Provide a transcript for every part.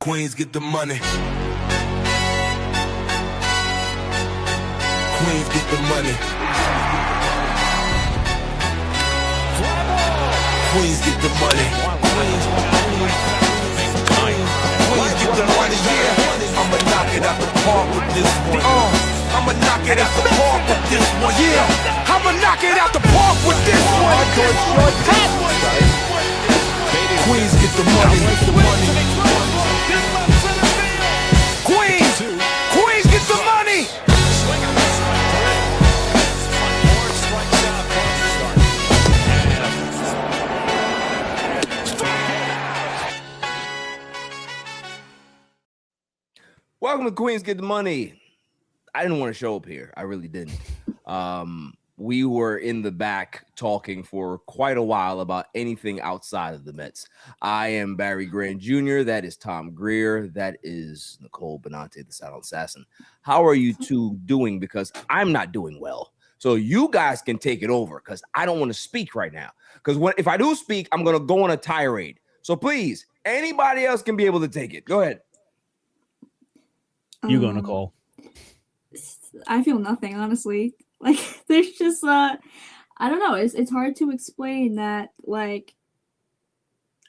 Queens get the money. Queens get the money. Queens get the money. Queens get the money, yeah. I'ma knock it out the park with this one. I'ma knock it out the park with this one, yeah. I'ma knock it out the park with this one. Queens get the money. Queens get the money. Welcome to Queens Get the Money. I didn't want to show up here. I really didn't. We were in the back talking for quite a while about anything outside of the Mets. I am Barry Grant Jr. That is Tom Greer. That is Nicole Benante, the silent assassin. How are you two doing? Because I'm not doing well. So you guys can take it over because I don't want to speak right now. Because if I do speak, I'm going to go on a tirade. So please, anybody else can be able to take it. Go ahead. You go, Nicole. I feel nothing, honestly. Like, there's just, I don't know. It's hard to explain that, like,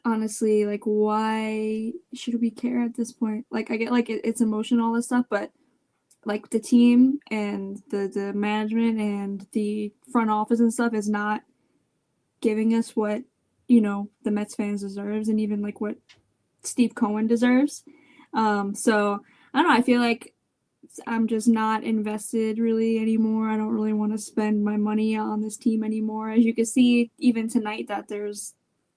honestly, like, why should we care at this point? Like, I get, like, it's emotional, all this stuff, but, like, the team and the management and the front office and stuff is not giving us what, you know, the Mets fans deserves and even, like, what Steve Cohen deserves. So, I don't know. I feel like I'm just not invested really anymore. I don't really want to spend my money on this team anymore. As you can see, even tonight, that there's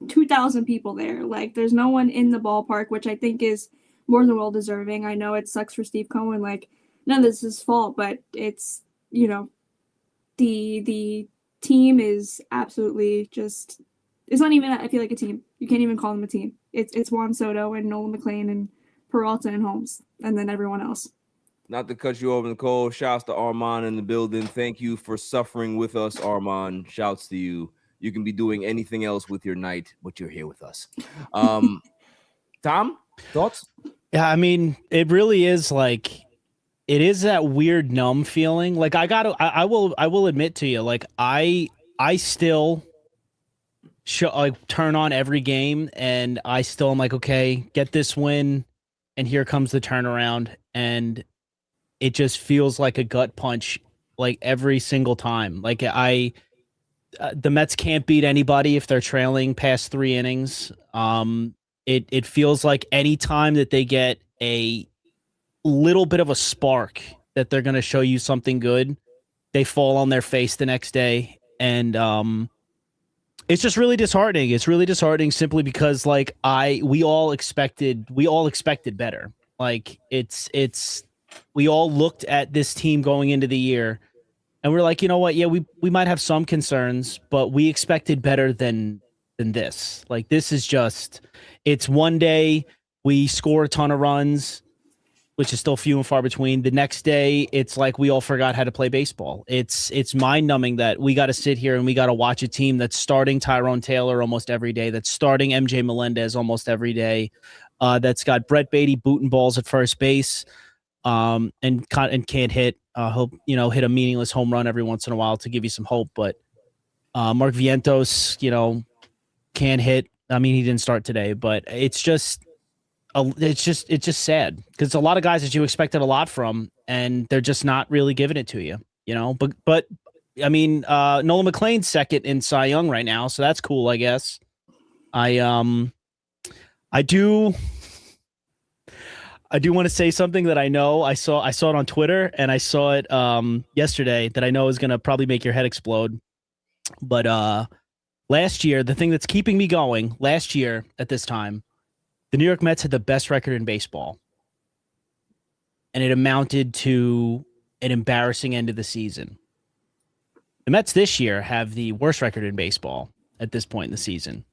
2,000 people there. Like, there's no one in the ballpark, which I think is more than well deserving. I know it sucks for Steve Cohen. Like, none of this is his fault, but it's, you know, the team is absolutely just. It's not even, I feel like, a team. You can't even call them a team. It's Juan Soto and Nolan McLean and Peralta and Holmes, and then everyone else. Not to cut you over, Nicole. Shouts to Armand in the building. Thank you for suffering with us, Armand. Shouts to you. You can be doing anything else with your night, but you're here with us. Tom, thoughts? Yeah, I mean, it really is like, it is that weird numb feeling. Like, I will admit to you, like, I still turn on every game, and I still am like, okay, get this win, and here comes the turnaround, and it just feels like a gut punch, like every single time. Like the Mets can't beat anybody if they're trailing past 3 innings. It feels like any time that they get a little bit of a spark that they're going to show you something good, they fall on their face the next day. And it's just really disheartening. It's really disheartening simply because, like, we all expected better. Like, we all looked at this team going into the year, and we're like, you know what? Yeah, we might have some concerns, but we expected better than this. Like, this is just, it's one day we score a ton of runs, which is still few and far between. The next day, it's like we all forgot how to play baseball. It's mind-numbing that we got to sit here and we got to watch a team that's starting Tyrone Taylor almost every day, that's starting MJ Melendez almost every day, that's got Brett Beatty booting balls at first base, and can't hit. He'll, hit a meaningless home run every once in a while to give you some hope. But Mark Vientos, can't hit. I mean, he didn't start today, but it's just sad because a lot of guys that you expected a lot from, and they're just not really giving it to you, But I mean, Nolan McLean's second in Cy Young right now, so that's cool, I guess. I do want to say something that I know I saw it on Twitter, and I saw it yesterday, that I know is going to probably make your head explode. But last year, the thing that's keeping me going, last year at this time, the New York Mets had the best record in baseball, and it amounted to an embarrassing end of the season. The Mets this year have the worst record in baseball at this point in the season.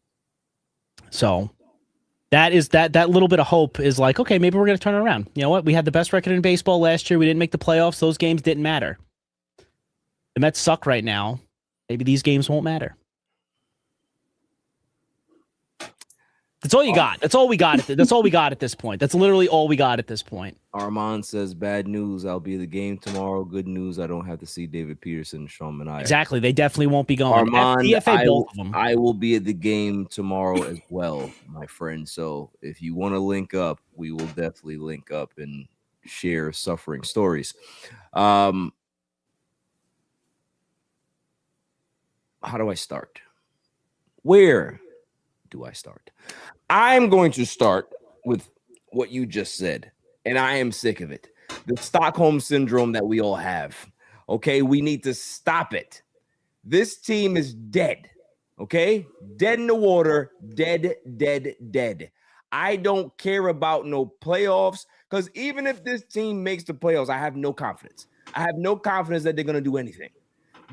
So that little bit of hope is like, okay, maybe we're going to turn it around. You know what? We had the best record in baseball last year. We didn't make the playoffs. Those games didn't matter. The Mets suck right now. Maybe these games won't matter. That's all you got. That's all we got. That's all we got at this point. That's literally all we got at this point. Armand says, bad news, I'll be at the game tomorrow. Good news, I don't have to see David Peterson and Sean Mania. Exactly. They definitely won't be going. Armand, both of them. I will be at the game tomorrow as well, my friend. So if you want to link up, we will definitely link up and share suffering stories. How do I start? Where do I start? I'm going to start with what you just said, and I am sick of it. The Stockholm syndrome that we all have. Okay, we need to stop it. This team is dead. Okay, dead in the water, dead, dead, dead. I don't care about no playoffs, because even if this team makes the playoffs, I have no confidence. I have no confidence that they're going to do anything.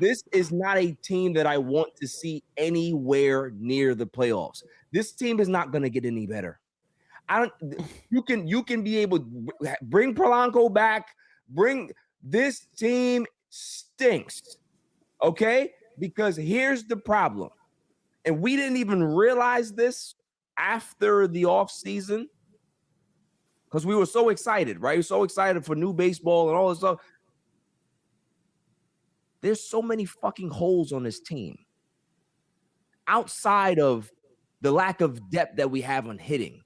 This is not a team that I want to see anywhere near the playoffs. This team is not going to get any better. You can be able to bring Polanco back. This team stinks. Okay? Because here's the problem. And we didn't even realize this after the offseason, because we were so excited, right? We were so excited for new baseball and all this stuff. There's so many fucking holes on this team. Outside of the lack of depth that we have on hitting.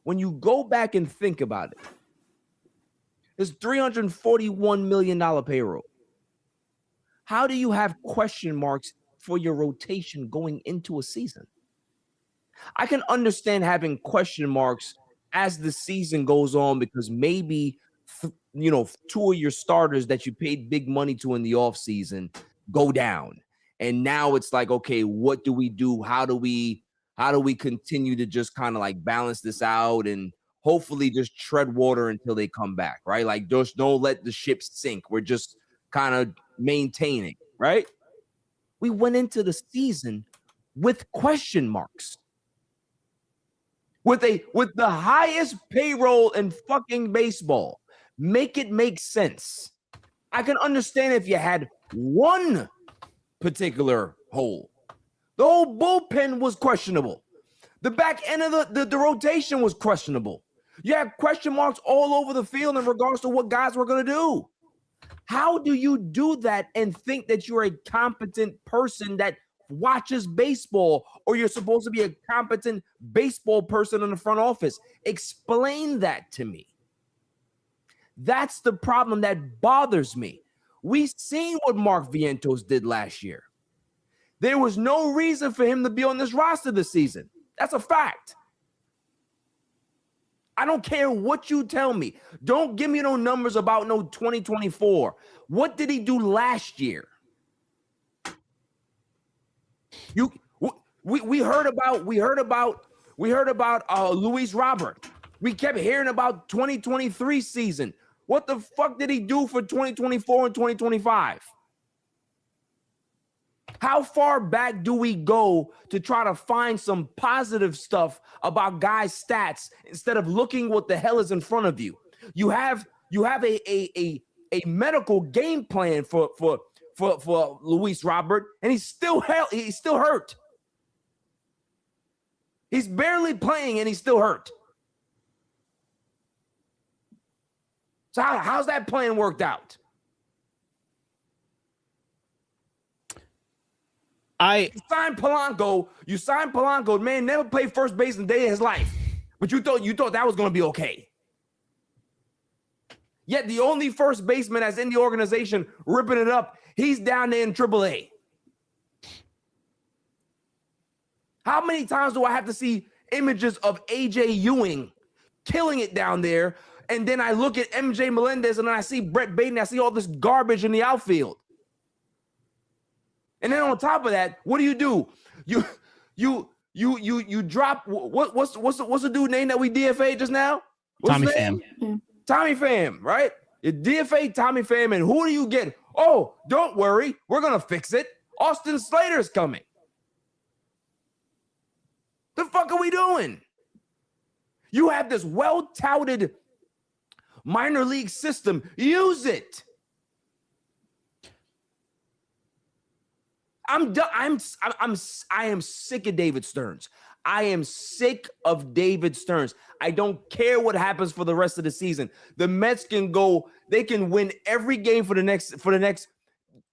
When you go back and think about it, there's $341 million payroll. How do you have question marks for your rotation going into a season? I can understand having question marks as the season goes on, because maybe two of your starters that you paid big money to in the offseason go down. And now it's like, okay, what do we do? How do we continue to just kind of like balance this out and hopefully just tread water until they come back, right? Like, just don't let the ship sink. We're just kind of maintaining, right? We went into the season with question marks. With the highest payroll in fucking baseball. Make it make sense. I can understand if you had one particular hole. The whole bullpen was questionable. The back end of the rotation was questionable. You have question marks all over the field in regards to what guys were going to do. How do you do that and think that you're a competent person that watches baseball, or you're supposed to be a competent baseball person in the front office? Explain that to me. That's the problem that bothers me. We've seen what Mark Vientos did last year. There was no reason for him to be on this roster this season. That's a fact. I don't care what you tell me. Don't give me no numbers about no 2024. What did he do last year? We heard about Luis Robert. We kept hearing about 2023 season. What the fuck did he do for 2024 and 2025? How far back do we go to try to find some positive stuff about guys' stats instead of looking what the hell is in front of you? You have a medical game plan for Luis Robert, and he's still hurt. He's barely playing, and he's still hurt. So how's that plan worked out? You signed Polanco. Man, never played first base in a day of his life. But you thought that was going to be okay. Yet the only first baseman that's in the organization ripping it up, he's down there in AAA. How many times do I have to see images of AJ Ewing killing it down there, and then I look at MJ Melendez and then I see Brett Baten, I see all this garbage in the outfield? And then on top of that, what do? You drop what's the dude name that we DFA just now? Tommy Pham. Tommy Pham, right? You DFA Tommy Pham, and who do you get? Oh, don't worry, we're gonna fix it. Austin Slater's coming. The fuck are we doing? You have this well-touted minor league system. Use it. I am sick of David Stearns. I am sick of David Stearns. I don't care what happens for the rest of the season. The Mets can go, they can win every game for the next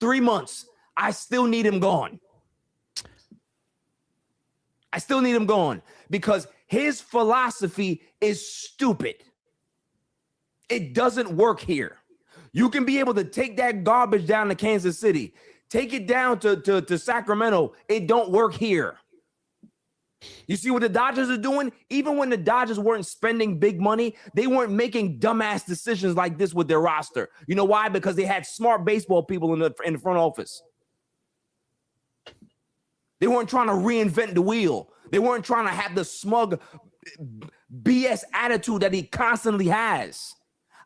3 months. I still need him gone. I still need him gone because his philosophy is stupid. It doesn't work here. You can be able to take that garbage down to Kansas City, take it down to Sacramento. It don't work here. You see what the Dodgers are doing? Even when the Dodgers weren't spending big money, they weren't making dumbass decisions like this with their roster. You know why? Because they had smart baseball people in the front office. They weren't trying to reinvent the wheel. They weren't trying to have the smug BS attitude that he constantly has.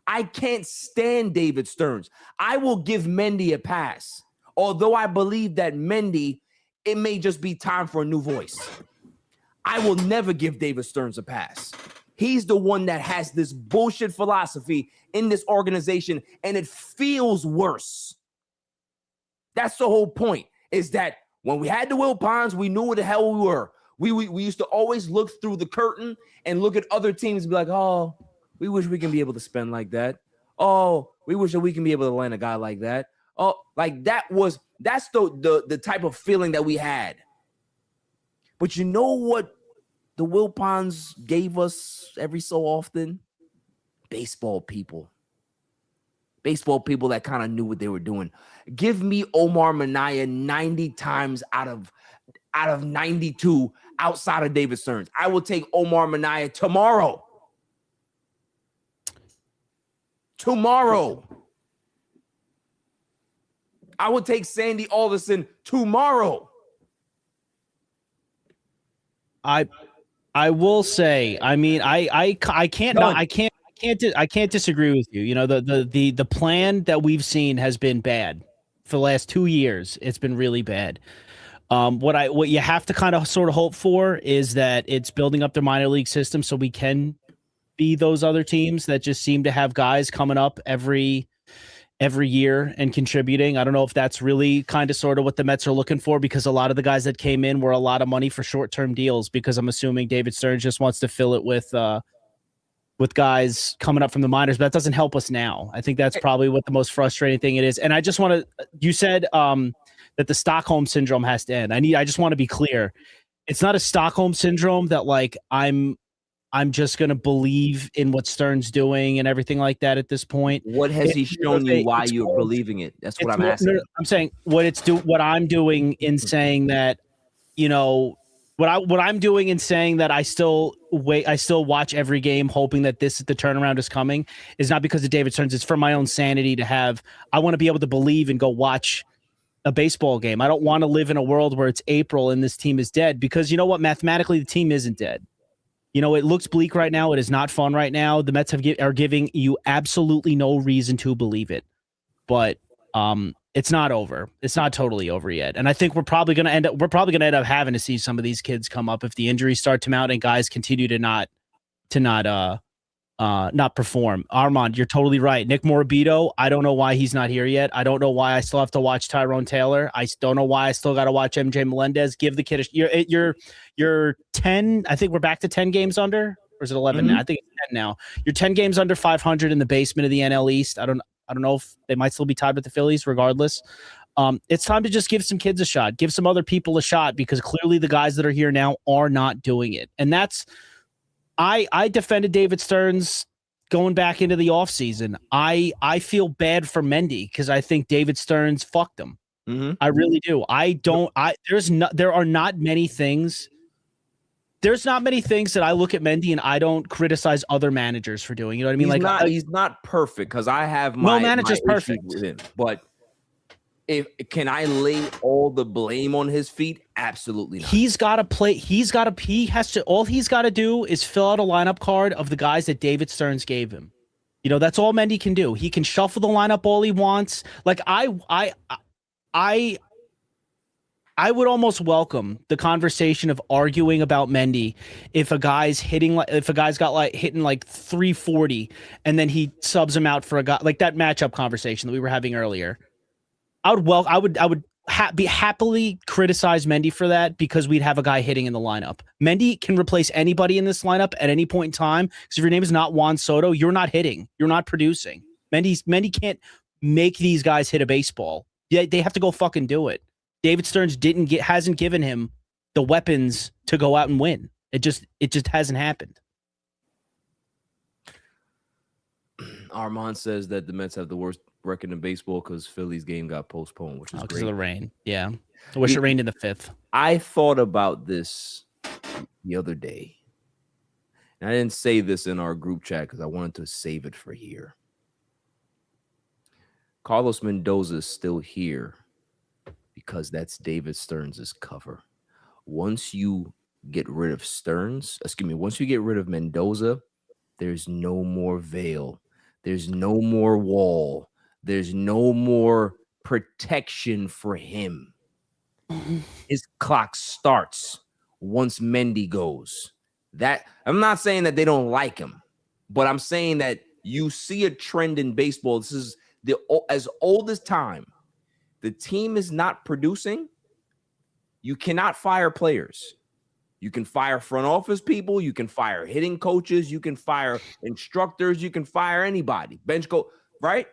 I can't stand David Stearns. I will give Mendy a pass. Although I believe that Mendy, it may just be time for a new voice. I will never give David Stearns a pass. He's the one that has this bullshit philosophy in this organization, and it feels worse. That's the whole point, is that when we had the Wilpons, we knew what the hell we were. We used to always look through the curtain and look at other teams and be like, oh, we wish we can be able to spend like that. Oh, we wish that we can be able to land a guy like that. Oh, like that's the type of feeling that we had. But you know what the Wilpons gave us every so often? Baseball people. Baseball people that kind of knew what they were doing. Give me Omar Minaya 90 times out of 92 outside of David Stearns. I will take Omar Minaya tomorrow. Tomorrow. I would take Sandy Alderson tomorrow. I will say, I mean, I can't disagree with you. You know, the plan that we've seen has been bad for the last 2 years. It's been really bad. What you have to kind of sort of hope for is that it's building up their minor league system so we can be those other teams that just seem to have guys coming up every year and contributing. I don't know if that's really kind of sort of what the Mets are looking for, because a lot of the guys that came in were a lot of money for short-term deals, because I'm assuming David Stearns just wants to fill it with guys coming up from the minors, but that doesn't help us now. I think that's probably what the most frustrating thing it is. And I just want to, you said that the Stockholm syndrome has to end. I just want to be clear. It's not a Stockholm syndrome that like I'm just going to believe in what Stern's doing and everything like that at this point. What has he shown you why you're believing it? That's what I'm asking. I'm saying what I'm doing in saying that, you know, what I'm doing in saying that I still watch every game hoping that the turnaround is coming is not because of David Stearns. It's for my own sanity I want to be able to believe and go watch a baseball game. I don't want to live in a world where it's April and this team is dead, because you know what? Mathematically, the team isn't dead. You know, it looks bleak right now. It is not fun right now. The Mets are giving you absolutely no reason to believe it, but it's not over. It's not totally over yet. And I think we're probably going to end up having to see some of these kids come up if the injuries start to mount and guys continue to not perform. Armand, you're totally right. Nick Morabito, I don't know why he's not here yet. I don't know why I still have to watch Tyrone Taylor. I don't know why I still got to watch MJ Melendez. Give the kid you're 10. I think we're back to 10 games under, or is it 11 now? I think it's 10 now. You're 10 games under 500 in the basement of the NL East. I don't know if they might still be tied with the Phillies regardless. It's time to just give some kids a shot, give some other people a shot, because clearly the guys that are here now are not doing it. And that's, I defended David Stearns going back into the offseason. I feel bad for Mendy because I think David Stearns fucked him. Mm-hmm. I really do. There are not many things. There's not many things that I look at Mendy and I don't criticize other managers for doing. You know what I mean? He's not perfect, because I have my manager's perfect with him, but can I lay all the blame on his feet? Absolutely not. He's got to play. All he's got to do is fill out a lineup card of the guys that David Stearns gave him. You know, that's all Mendy can do. He can shuffle the lineup all he wants. Like I would almost welcome the conversation of arguing about Mendy if a guy's hitting hitting like 340 and then he subs him out for a guy like that matchup conversation that we were having earlier. I would be happily criticize Mendy for that because we'd have a guy hitting in the lineup. Mendy can replace anybody in this lineup at any point in time. Because if your name is not Juan Soto, you're not hitting. You're not producing. Mendy can't make these guys hit a baseball. Yeah, they have to go fucking do it. David Stearns hasn't given him the weapons to go out and win. It just hasn't happened. Armand says that the Mets have the worst record in baseball because Philly's game got postponed, which is because great. of the rain. Yeah, I wish it rained in the 5th. I thought about this the other day, and I didn't say this in our group chat because I wanted to save it for here. Carlos Mendoza is still here because that's David Stearns' cover. Once you get rid of once you get rid of Mendoza, there's no more veil. There's no more wall. There's no more protection for him. His clock starts once Mendy goes. That I'm not saying that they don't like him, but I'm saying that you see a trend in baseball. This is as old as time. The team is not producing. You cannot fire players. You can fire front office people. You can fire hitting coaches. You can fire instructors. You can fire anybody. Bench coach, right?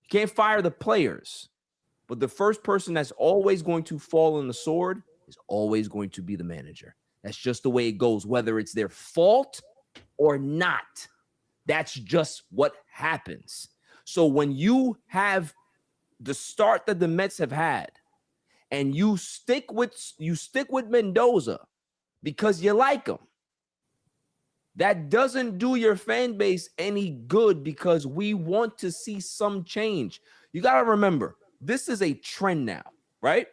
You can't fire the players. But the first person that's always going to fall on the sword is always going to be the manager. That's just the way it goes, whether it's their fault or not. That's just what happens. So when you have the start that the Mets have had, and you stick with Mendoza because you like him, that doesn't do your fan base any good because we want to see some change. You got to remember, this is a trend now, right?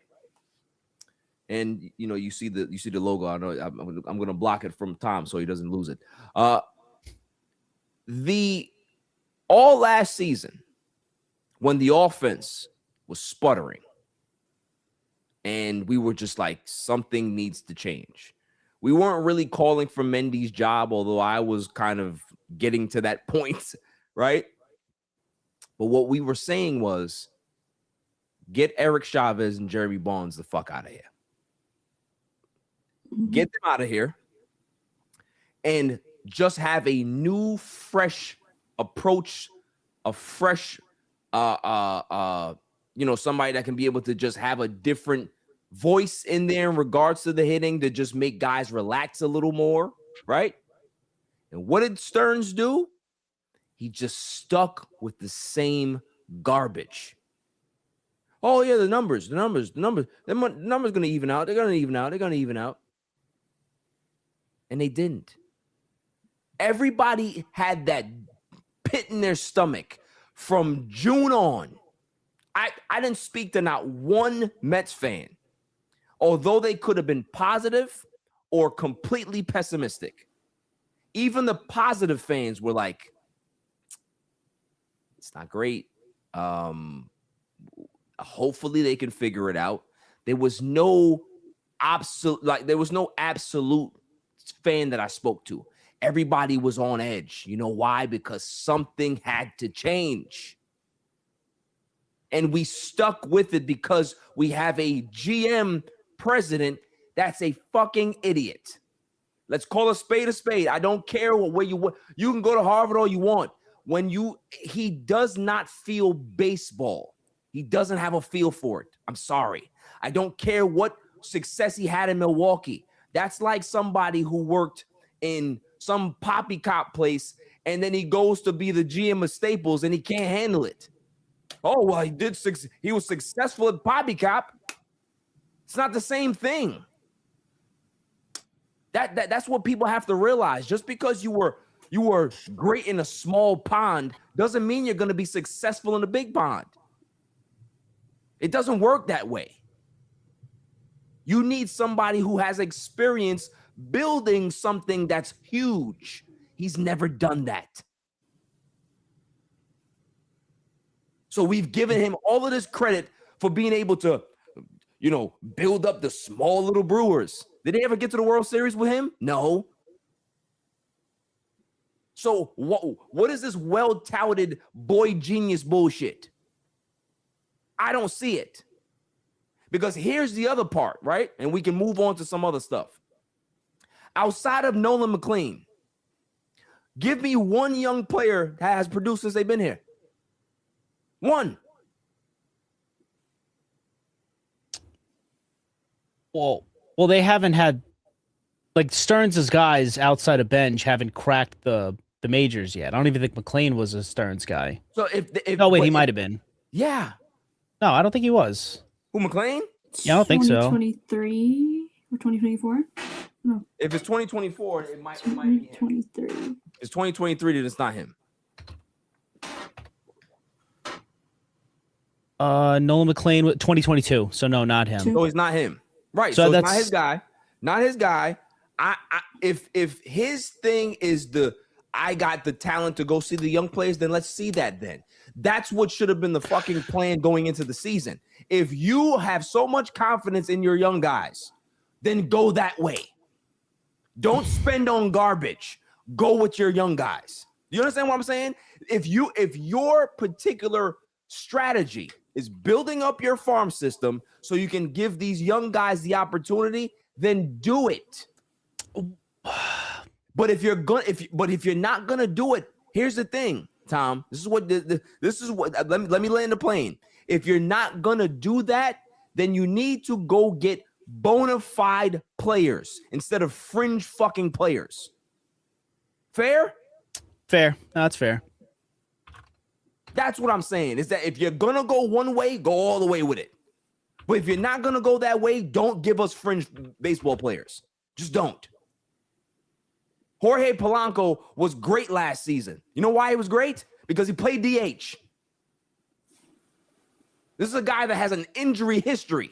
And you see the logo. I know I'm going to block it from Tom so he doesn't lose it. All last season, when the offense was sputtering, and we were just like, something needs to change. We weren't really calling for Mendy's job, although I was kind of getting to that point, right? But what we were saying was, get Eric Chavez and Jeremy Bonds the fuck out of here. Get them out of here and just have a new, fresh approach, a fresh, somebody that can be able to just have a different voice in there in regards to the hitting to just make guys relax a little more, right? And what did Stearns do? He just stuck with the same garbage. Oh, yeah, the numbers. The numbers going to even out. They're going to even out. And they didn't. Everybody had that pit in their stomach from June on. I didn't speak to not one Mets fan, although they could have been positive or completely pessimistic. Even the positive fans were like, it's not great. Hopefully they can figure it out. There was no absolute fan that I spoke to. Everybody was on edge. You know why? Because something had to change. And we stuck with it because we have a GM president that's a fucking idiot. Let's call a spade a spade. I don't care where you can go to Harvard all you want. He does not feel baseball. He doesn't have a feel for it. I'm sorry. I don't care what success he had in Milwaukee. That's like somebody who worked in some poppycock place and then he goes to be the GM of Staples and he can't handle it. Oh, well, he was successful at poppycock. It's not the same thing. That's what people have to realize. Just because you were great in a small pond doesn't mean you're going to be successful in a big pond. It doesn't work that way. You need somebody who has experience building something that's huge. He's never done that. So we've given him all of this credit for being able to, build up the small little Brewers. Did they ever get to the World Series with him? No. So what is this well-touted boy genius bullshit? I don't see it. Because here's the other part, right? And we can move on to some other stuff. Outside of Nolan McLean, give me one young player that has produced since they've been here. One. Well, they haven't had, like, Stearns' guys outside of bench haven't cracked the majors yet. I don't even think McLean was a Stearns guy. So if he might have been. Yeah. No, I don't think he was. Who, McLean? Yeah, I don't think so. 2023 or 2024? No. If it's 2024, it might be him. 2023. It's 2023, then it's not him. Nolan McLean, 2022. So no, not him. So it's not him. Right. So it's not his guy. Not his guy. If his thing is I got the talent to go see the young players, then let's see that then. That's what should have been the fucking plan going into the season. If you have so much confidence in your young guys, then go that way. Don't spend on garbage. Go with your young guys. You understand what I'm saying? If your particular strategy is building up your farm system so you can give these young guys the opportunity, then do it. But if you're not gonna do it, here's the thing, Tom. This is what let me land the plane. If you're not gonna do that, then you need to go get bona fide players instead of fringe fucking players. Fair? Fair. No, that's fair. That's what I'm saying. Is that if you're gonna go one way, go all the way with it. But if you're not gonna go that way, don't give us fringe baseball players. Just don't. Jorge Polanco was great last season. You know why he was great? Because he played DH. This is a guy that has an injury history.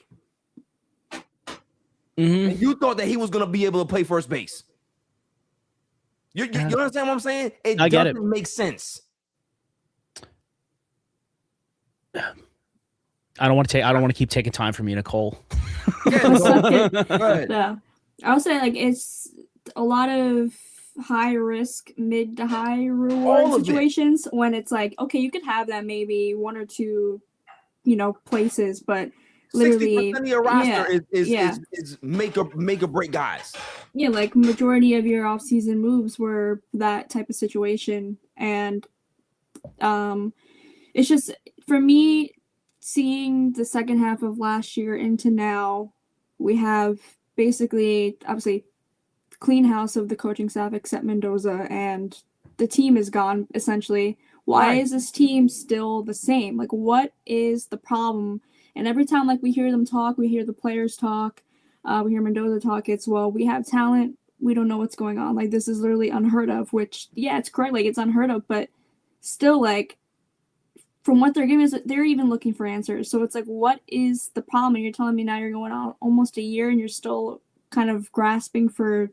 Mm-hmm. And you thought that he was going to be able to play first base. You understand what I'm saying? I get it. Doesn't make sense. I don't want to keep taking time from you, Nicole. Go ahead. Yeah. I would say, like, it's a lot of high risk, mid to high reward situations when it's like, okay, you could have that maybe one or two, places, but literally 60% of your roster is make or break guys. Yeah, like majority of your offseason moves were that type of situation. And it's just, for me, seeing the second half of last year into now, we have basically, obviously, clean house of the coaching staff except Mendoza, and the team is gone, essentially. Why is this team still the same? Like, what is the problem? And every time, like, we hear them talk, we hear the players talk, we hear Mendoza talk, it's, well, we have talent, we don't know what's going on. Like, this is literally unheard of, which, yeah, it's correct, like, it's unheard of, but still, like, from what they're giving us, they're even looking for answers. So it's like, what is the problem? And you're telling me now you're going on almost a year and you're still kind of grasping for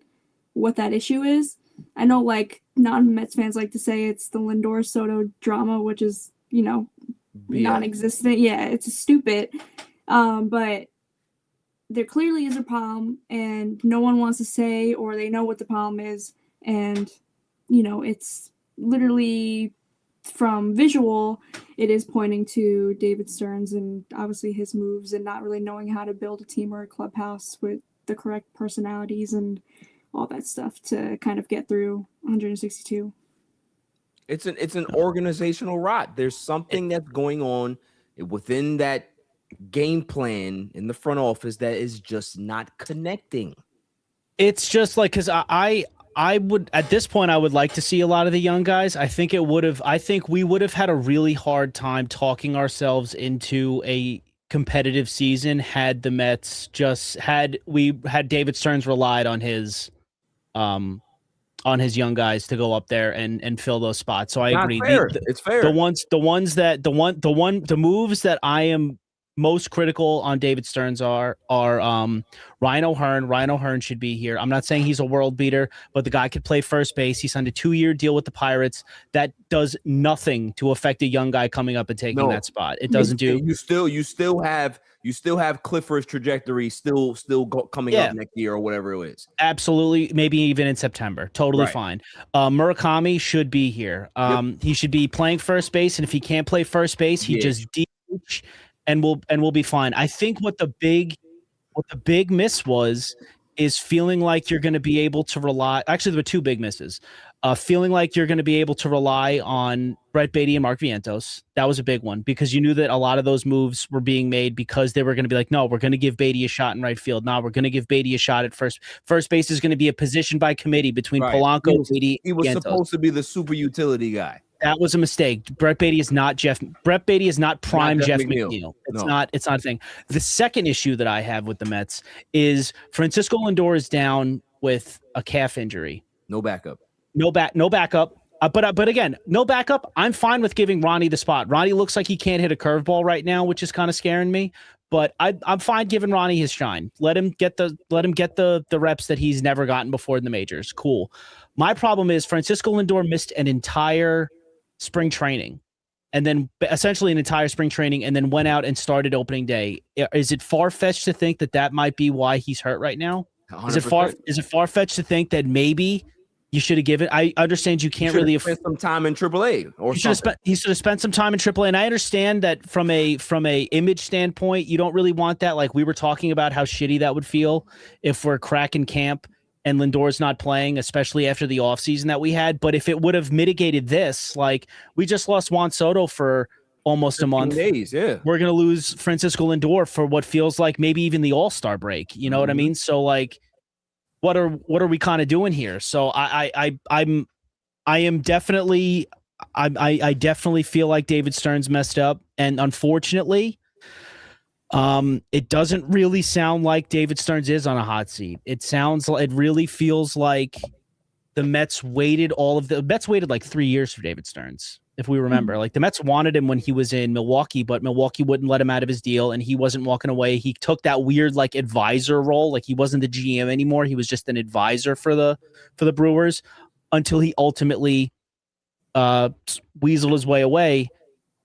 what that issue is. I know, like, non-Mets fans like to say it's the Lindor Soto drama, which is, non-existent. Yeah, it's stupid. But there clearly is a problem, and no one wants to say, or they know what the problem is. And, it's literally from visual, it is pointing to David Stearns and obviously his moves and not really knowing how to build a team or a clubhouse with the correct personalities and all that stuff to kind of get through 162. It's an organizational rot. There's something that's going on within that game plan in the front office that is just not connecting. It's just like, because I would, at this point, I would like to see a lot of the young guys. I think we would have had a really hard time talking ourselves into a competitive season had the Mets had David Stearns relied on his young guys to go up there and fill those spots. So I agree. It's fair. The moves that I am most critical on David Stearns are Ryan O'Hearn. Ryan O'Hearn should be here. I'm not saying he's a world beater, but the guy could play first base. He signed a 2-year deal with the Pirates. That does nothing to affect a young guy coming up and taking that spot. It doesn't do. You still have Clifford's trajectory coming up next year or whatever it is. Absolutely, maybe even in September. Totally fine. Murakami should be here. He should be playing first base, and if he can't play first base, he just DH. and we'll be fine. I think what the big miss is feeling like you're going to be able to rely. Actually, there were two big misses. Feeling like you're going to be able to rely on Brett Beatty and Mark Vientos. That was a big one because you knew that a lot of those moves were being made because they were going to be like, no, we're going to give Beatty a shot in right field. No, we're going to give Beatty a shot at first. First base is going to be a position by committee between Polanco, Beatty, he was Vientos. supposed to be the super utility guy. That was a mistake. Brett Beatty is not prime Jeff McNeil. It's not a thing. The second issue that I have with the Mets is Francisco Lindor is down with a calf injury. No backup. No backup. But again, no backup. I'm fine with giving Ronnie the spot. Ronnie looks like he can't hit a curveball right now, which is kind of scaring me. But I'm fine giving Ronnie his shine. Let him get the reps that he's never gotten before in the majors. Cool. My problem is Francisco Lindor missed an entire spring training, and then essentially an entire spring training, and then went out and started opening day. Is it far-fetched to think that might be why he's hurt right now? 100%. Is it far-fetched to think that maybe you should have given? I understand you can't really spend some time in AAA or something. He should have spent some time in AAA, and I understand that from a image standpoint, you don't really want that. Like we were talking about how shitty that would feel if we're cracking camp and Lindor's not playing, especially after the offseason that we had. But if it would have mitigated this, like we just lost Juan Soto for almost a month. Days, yeah. We're going to lose Francisco Lindor for what feels like maybe even the All-Star break. You know what I mean? So like, what are we kind of doing here? So I definitely feel like David Stearns messed up. And unfortunately, it doesn't really sound like David Stearns is on a hot seat. It really feels like the Mets waited like 3 years for David Stearns. If we remember, like the Mets wanted him when he was in Milwaukee, but Milwaukee wouldn't let him out of his deal and he wasn't walking away. He took that weird like advisor role. Like he wasn't the GM anymore. He was just an advisor for the Brewers until he ultimately weaseled his way away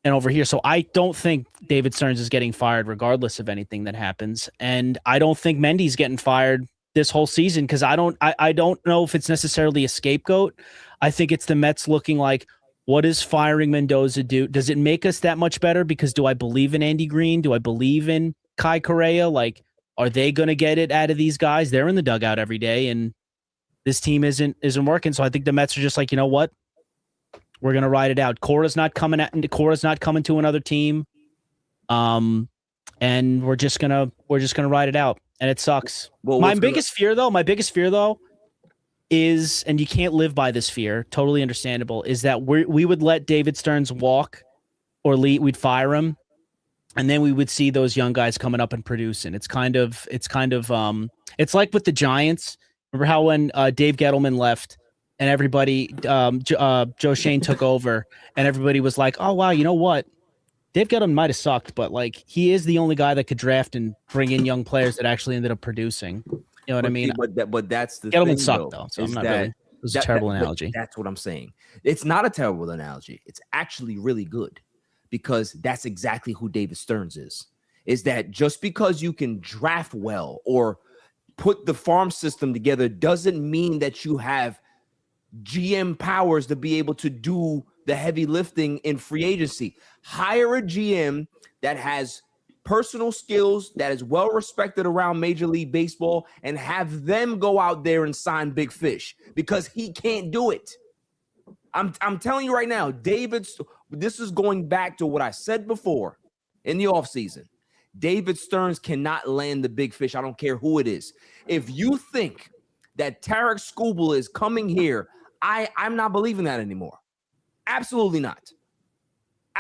and over here. So I don't think David Stearns is getting fired regardless of anything that happens. And I don't think Mendy's getting fired this whole season because I don't know if it's necessarily a scapegoat. I think it's the Mets looking like, what does firing Mendoza do? Does it make us that much better? Because do I believe in Andy Green? Do I believe in Kai Correa? Like, are they going to get it out of these guys? They're in the dugout every day and this team isn't working. So I think the Mets are just like, you know what? We're going to ride it out. Cora's not coming to another team. And we're just going to ride it out. And it sucks. Well, my biggest fear though is, and you can't live by this fear, totally understandable, is that we would let David Stearns walk or we'd fire him. And then we would see those young guys coming up and producing. It's like with the Giants. Remember how when Dave Gettleman left and everybody, Joe Shane took over and everybody was like, oh, wow, you know what? Dave Gettleman might have sucked, but like he is the only guy that could draft and bring in young players that actually ended up producing. You know what I mean? But that's the Gettleman thing, sucked though. So I'm not really. It was a terrible analogy. That's what I'm saying. It's not a terrible analogy. It's actually really good because that's exactly who David Stearns is. Is that just because you can draft well or put the farm system together doesn't mean that you have GM powers to be able to do the heavy lifting in free agency. Hire a GM that has personal skills, that is well respected around Major League Baseball, and have them go out there and sign big fish because he can't do it. I'm telling you right now, this is going back to what I said before in the offseason. David Stearns cannot land the big fish. I don't care who it is. If you think that Tarek Skubal is coming here, I'm not believing that anymore. Absolutely not.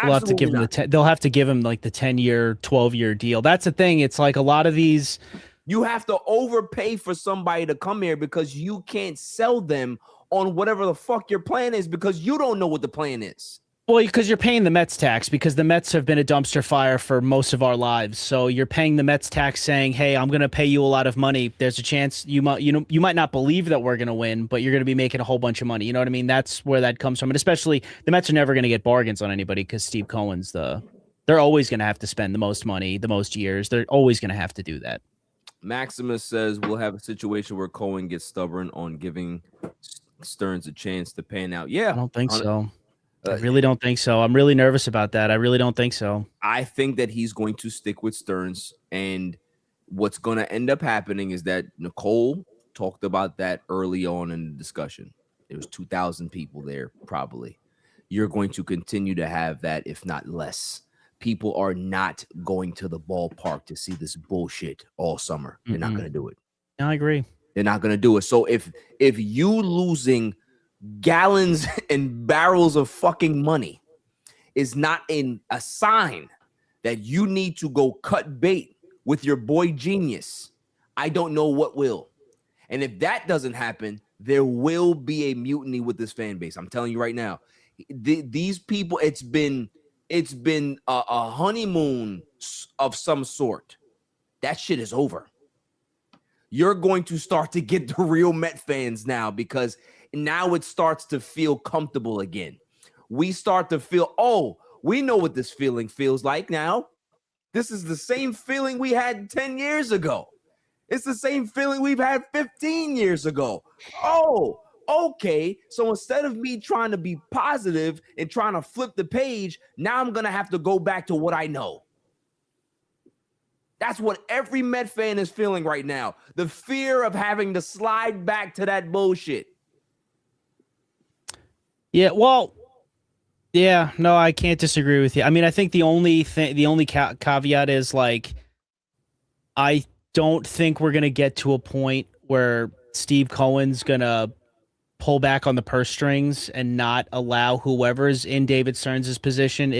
They'll have to give him they'll have to give him like the 10-year, 12-year deal. That's the thing. It's like a lot of these. You have to overpay for somebody to come here because you can't sell them on whatever the fuck your plan is because you don't know what the plan is. Well, because you're paying the Mets tax because the Mets have been a dumpster fire for most of our lives. So you're paying the Mets tax saying, hey, I'm going to pay you a lot of money. There's a chance you might not believe that we're going to win, but you're going to be making a whole bunch of money. You know what I mean? That's where that comes from. And especially the Mets are never going to get bargains on anybody because Steve Cohen's they're always going to have to spend the most money, the most years. They're always going to have to do that. Maximus says we'll have a situation where Cohen gets stubborn on giving Stearns a chance to pan out. Yeah, I don't think so. I really don't think so. I'm really nervous about that. I really don't think so. I think that he's going to stick with Stearns, and what's going to end up happening is that Nicole talked about that early on in the discussion. There was 2,000 people there, probably. You're going to continue to have that, if not less. People are not going to the ballpark to see this bullshit all summer. They're not going to do it. I agree. They're not going to do it. So if you losing gallons and barrels of fucking money is not a sign that you need to go cut bait with your boy Genius, I don't know what will. And if that doesn't happen, there will be a mutiny with this fan base. I'm telling you right now. These people, it's been a honeymoon of some sort. That shit is over. You're going to start to get the real Met fans now, because now it starts to feel comfortable again. We start to feel, oh, we know what this feeling feels like now. This is the same feeling we had 10 years ago. It's the same feeling we've had 15 years ago. Oh, okay. So instead of me trying to be positive and trying to flip the page, now I'm going to have to go back to what I know. That's what every Met fan is feeling right now. The fear of having to slide back to that bullshit. Yeah, well, yeah, no, I can't disagree with you. I mean, I think the only caveat is, like, I don't think we're going to get to a point where Steve Cohen's going to pull back on the purse strings and not allow whoever's in David Stearns' position,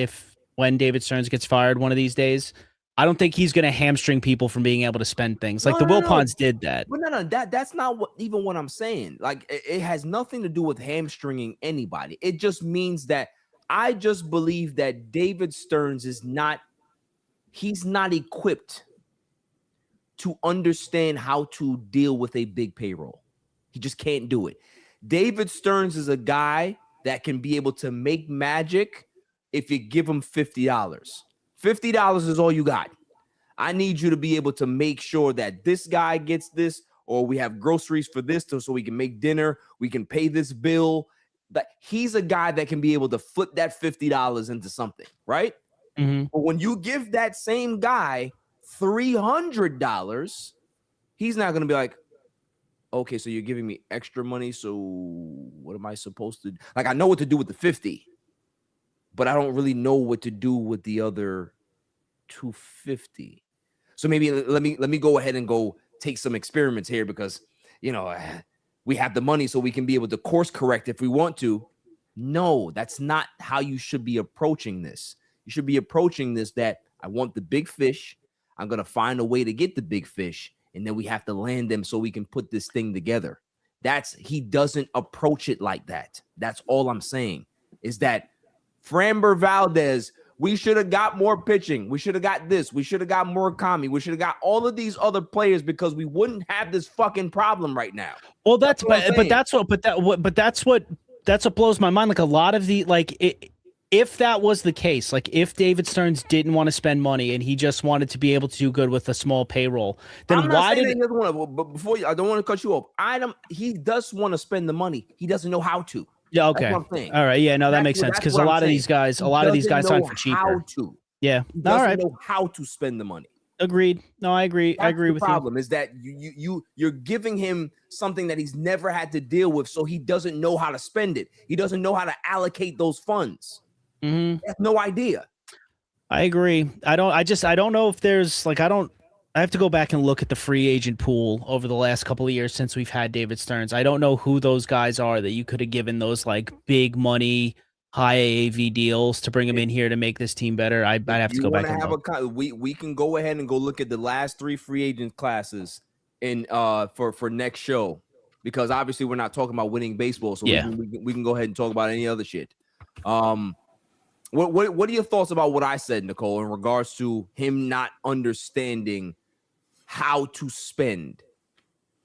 when David Stearns gets fired one of these days. I don't think he's going to hamstring people from being able to spend things like the Wilpons did that. But that's not what I'm saying. Like, it has nothing to do with hamstringing anybody. It just means that I just believe that David Stearns he's not equipped to understand how to deal with a big payroll. He just can't do it. David Stearns is a guy that can be able to make magic if you give him $50. $50 is all you got. I need you to be able to make sure that this guy gets this, or we have groceries for this so we can make dinner. We can pay this bill. But he's a guy that can be able to flip that $50 into something, right? Mm-hmm. But when you give that same guy $300, he's not going to be like, okay, so you're giving me extra money. So what am I supposed to do? Like, I know what to do with the 50, but I don't really know what to do with the other 250. So maybe let me go ahead and go take some experiments here, because, we have the money so we can be able to course correct if we want to. No, that's not how you should be approaching this. You should be approaching this that I want the big fish. I'm going to find a way to get the big fish, and then we have to land them so we can put this thing together. He doesn't approach it like that. That's all I'm saying, is that Framber Valdez, we should have got more pitching. We should have got this. We should have got more Murakami. We should have got all of these other players, because we wouldn't have this fucking problem right now. Well, that's what blows my mind. Like, a lot of if that was the case, like if David Stearns didn't want to spend money and he just wanted to be able to do good with a small payroll, then why did he doesn't want to? But before I don't want to cut you off. He does want to spend the money. He doesn't know how to. Yeah. Okay. All right. Yeah. No, that makes sense, because a lot of these guys sign for cheaper. Yeah. He doesn't know how to spend the money. Agreed. No, I agree. I agree with you. The problem is that you're giving him something that he's never had to deal with, so he doesn't know how to spend it. He doesn't know how to allocate those funds. Mm-hmm. He has no idea. I agree. I don't know if there's I have to go back and look at the free agent pool over the last couple of years since we've had David Stearns. I don't know who those guys are that you could have given those like big money, high AAV deals to bring them in here to make this team better. I'd have to go back and look. We can go ahead and go look at the last 3 free agent classes in for next show, because obviously we're not talking about winning baseball, so yeah, we can go ahead and talk about any other shit. What are your thoughts about what I said, Nicole, in regards to him not understanding how to spend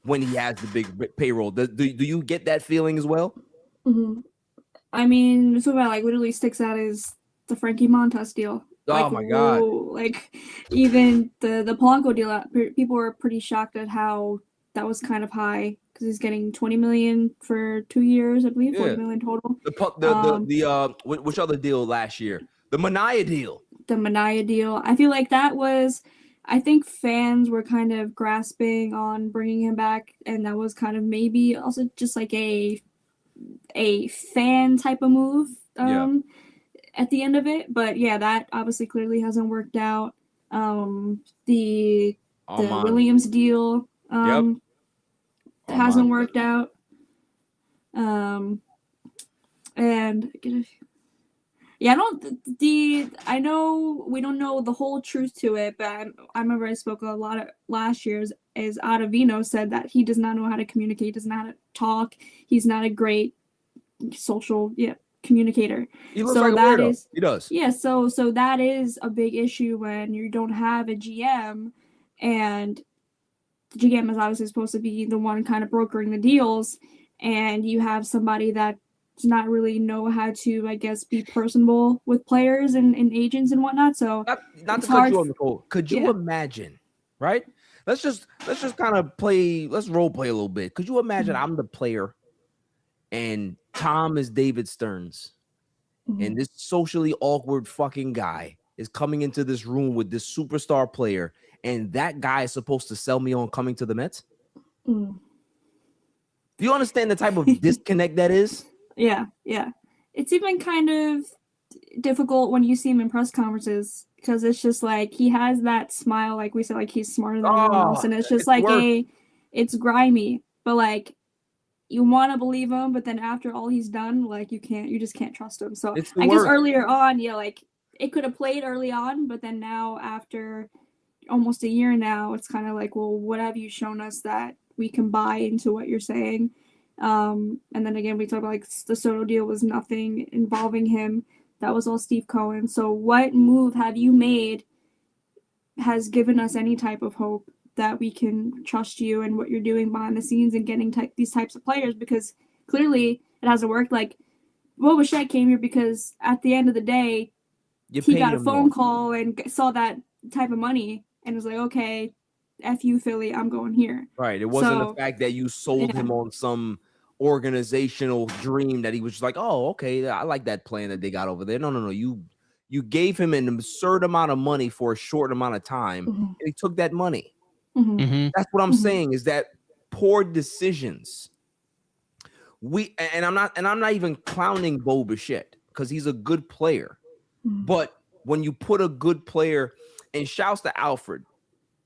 when he has the big payroll? Do you get that feeling as well? Mm-hmm. I mean, so about like literally sticks out is the Frankie Montas deal. Oh my God! Like even the Polanco deal, people were pretty shocked at how that was kind of high because he's getting $20 million for 2 years, I believe, Yeah. $40 million total. Which other deal last year? The Mania deal. The Mania deal. I feel like that was, I think fans were kind of grasping on bringing him back, and that was kind of maybe also just like a fan type of move at the end of it. But yeah, that obviously clearly hasn't worked out. The Williams deal hasn't worked out. And I know we don't know the whole truth to it, but I remember I spoke a lot of last year's as Ottavino said that he does not know how to communicate, does not know how to talk. He's not a great social communicator. He looks like a weirdo. He does. Yeah, so that is a big issue when you don't have a GM, and the GM is obviously supposed to be the one kind of brokering the deals, and you have somebody that does not really know how to, I guess, be personable with players and agents and whatnot. So not to cut you on, Nicole. Could you imagine, right? Let's just kind of let's role play a little bit. Could you imagine I'm the player and Tom is David Stearns, and this socially awkward fucking guy is coming into this room with this superstar player, and that guy is supposed to sell me on coming to the Mets? Do you understand the type of disconnect that is? Yeah. It's even kind of difficult when you see him in press conferences, because it's just like he has that smile, like we said, like he's smarter than everyone else, and it's just like it's grimy, but like you want to believe him, but then after all he's done, like you just can't trust him. So I guess earlier on, like it could have played early on, but then now after almost a year now, it's kind of like, well, what have you shown us that we can buy into what you're saying? And then again, we talk about like the Soto deal was nothing involving him. That was all Steve Cohen. So what move have you made has given us any type of hope that we can trust you and what you're doing behind the scenes and getting these types of players? Because clearly it hasn't worked. Like Bo Bichette came here because at the end of the day, he got a phone call and saw that type of money and was like, okay, F you, Philly, I'm going here. Right. It wasn't the fact that you sold him on some organizational dream that he was just like, oh, okay, I like that plan that they got over there. No. You gave him an absurd amount of money for a short amount of time, and he took that money. That's what I'm saying, is that poor decisions. I'm not even clowning Bo Bichette because he's a good player. But when you put a good player, and shouts to Alfred,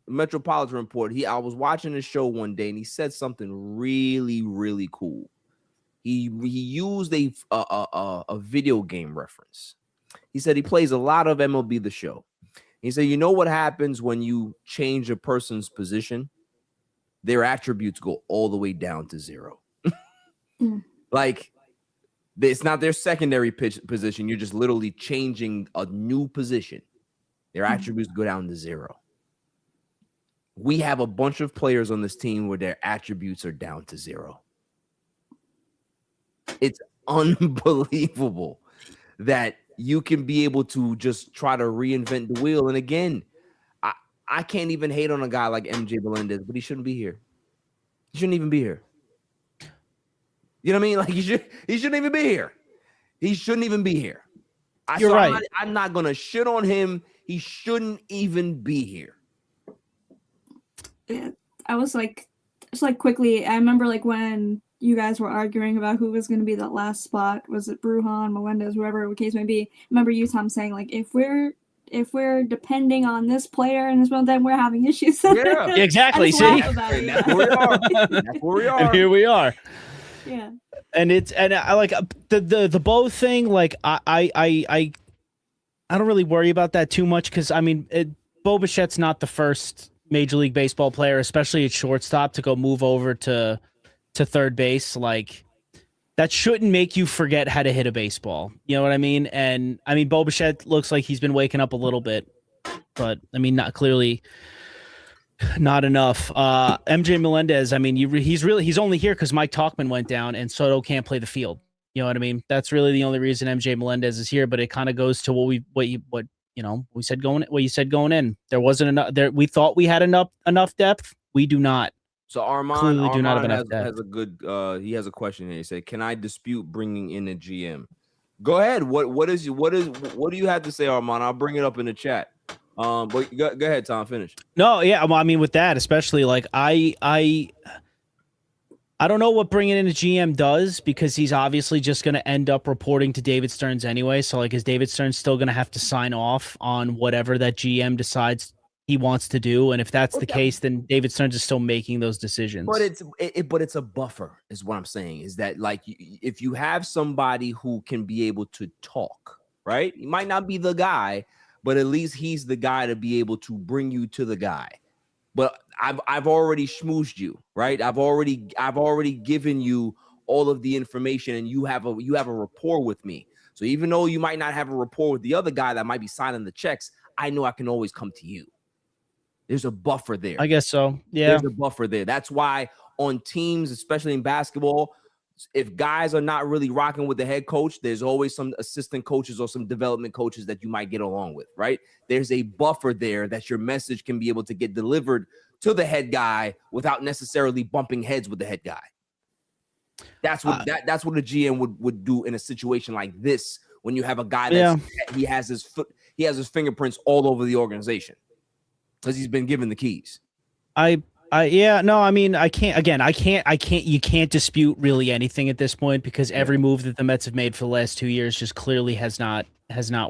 Metropolitan Report. I was watching the show one day and he said something really, really cool. He used a video game reference. He said he plays a lot of MLB The Show. He said, you know what happens when you change a person's position? Their attributes go all the way down to zero. Like, it's not their secondary position. You're just literally changing a new position. Their attributes go down to zero. We have a bunch of players on this team where their attributes are down to zero. It's unbelievable that you can be able to just try to reinvent the wheel. And again, I can't even hate on a guy like MJ Melendez, but he shouldn't be here. He shouldn't even be here. You know what I mean? Like he shouldn't even be here. He shouldn't even be here. You're right. I'm not gonna shit on him. He shouldn't even be here. I was like, just like quickly, I remember like when you guys were arguing about who was going to be that last spot. Was it Brujan, Melendez, whoever the case may be? I remember you, Tom, saying like, if we're depending on this player and this one, then we're having issues. Yeah, exactly. See, that's where we are. That's where we are. And here we are. Yeah. And I like the Bo thing. Like I don't really worry about that too much because I mean, Bo Bichette's not the first Major League Baseball player, especially at shortstop, to go move over to third base. Like that shouldn't make you forget how to hit a baseball. You know what I mean? And I mean, Bo Bichette looks like he's been waking up a little bit, but I mean, not enough. MJ Melendez, I mean, he's only here because Mike Tauchman went down and Soto can't play the field. You know what I mean? That's really the only reason MJ Melendez is here. But it kind of goes to what you said going in. There wasn't enough. We thought we had enough depth. We do not. So Armand, Clearly do not have Armand enough has a good. He has a question here. He said, "Can I dispute bringing in a GM?" Go ahead. What do you have to say, Armand? I'll bring it up in the chat. But go ahead, Tom. Finish. No, yeah, well, I mean, with that, especially like I don't know what bringing in a GM does, because he's obviously just going to end up reporting to David Stearns anyway. So, like, is David Stearns still going to have to sign off on whatever that GM decides he wants to do? And if that's the case, then David Stearns is still making those decisions. But it's a buffer, is what I'm saying. Is that, like, if you have somebody who can be able to talk, right? He might not be the guy, but at least he's the guy to be able to bring you to the guy. But I've already schmoozed you, right? I've already given you all of the information, and you have a rapport with me. So even though you might not have a rapport with the other guy that might be signing the checks, I know I can always come to you. There's a buffer there. I guess so. Yeah. There's a buffer there. That's why on teams, especially in basketball, if guys are not really rocking with the head coach, there's always some assistant coaches or some development coaches that you might get along with, right? There's a buffer there that your message can be able to get delivered to the head guy without necessarily bumping heads with the head guy. That's what a GM would do in a situation like this, when you have a guy that he has his fingerprints all over the organization because he's been given the keys. I can't you can't dispute really anything at this point, because every move that the Mets have made for the last 2 years just clearly has not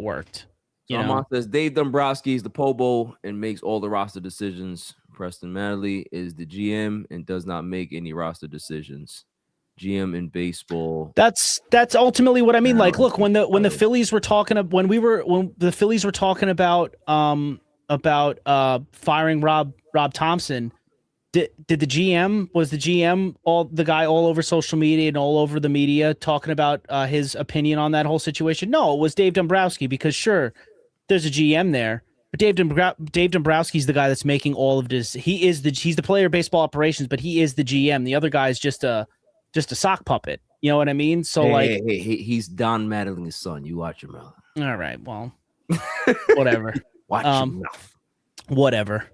worked. Armand says Dave Dombrowski is the Pobo and makes all the roster decisions. Preston Manley is the GM and does not make any roster decisions. GM in baseball. That's ultimately what I mean. Like, look, when the Phillies were talking when the Phillies were talking about firing Rob Thompson, was the GM the guy all over social media and all over the media talking about his opinion on that whole situation? No, it was Dave Dombrowski, because sure, there's a GM there, but Dave Dombrowski's the guy that's making all of this. He's the player of baseball operations, but he is the GM. The other guy is just a sock puppet. You know what I mean? So he's Don Mattingly's son. You watch your mouth. All right, well, whatever. Watch your mouth. Whatever.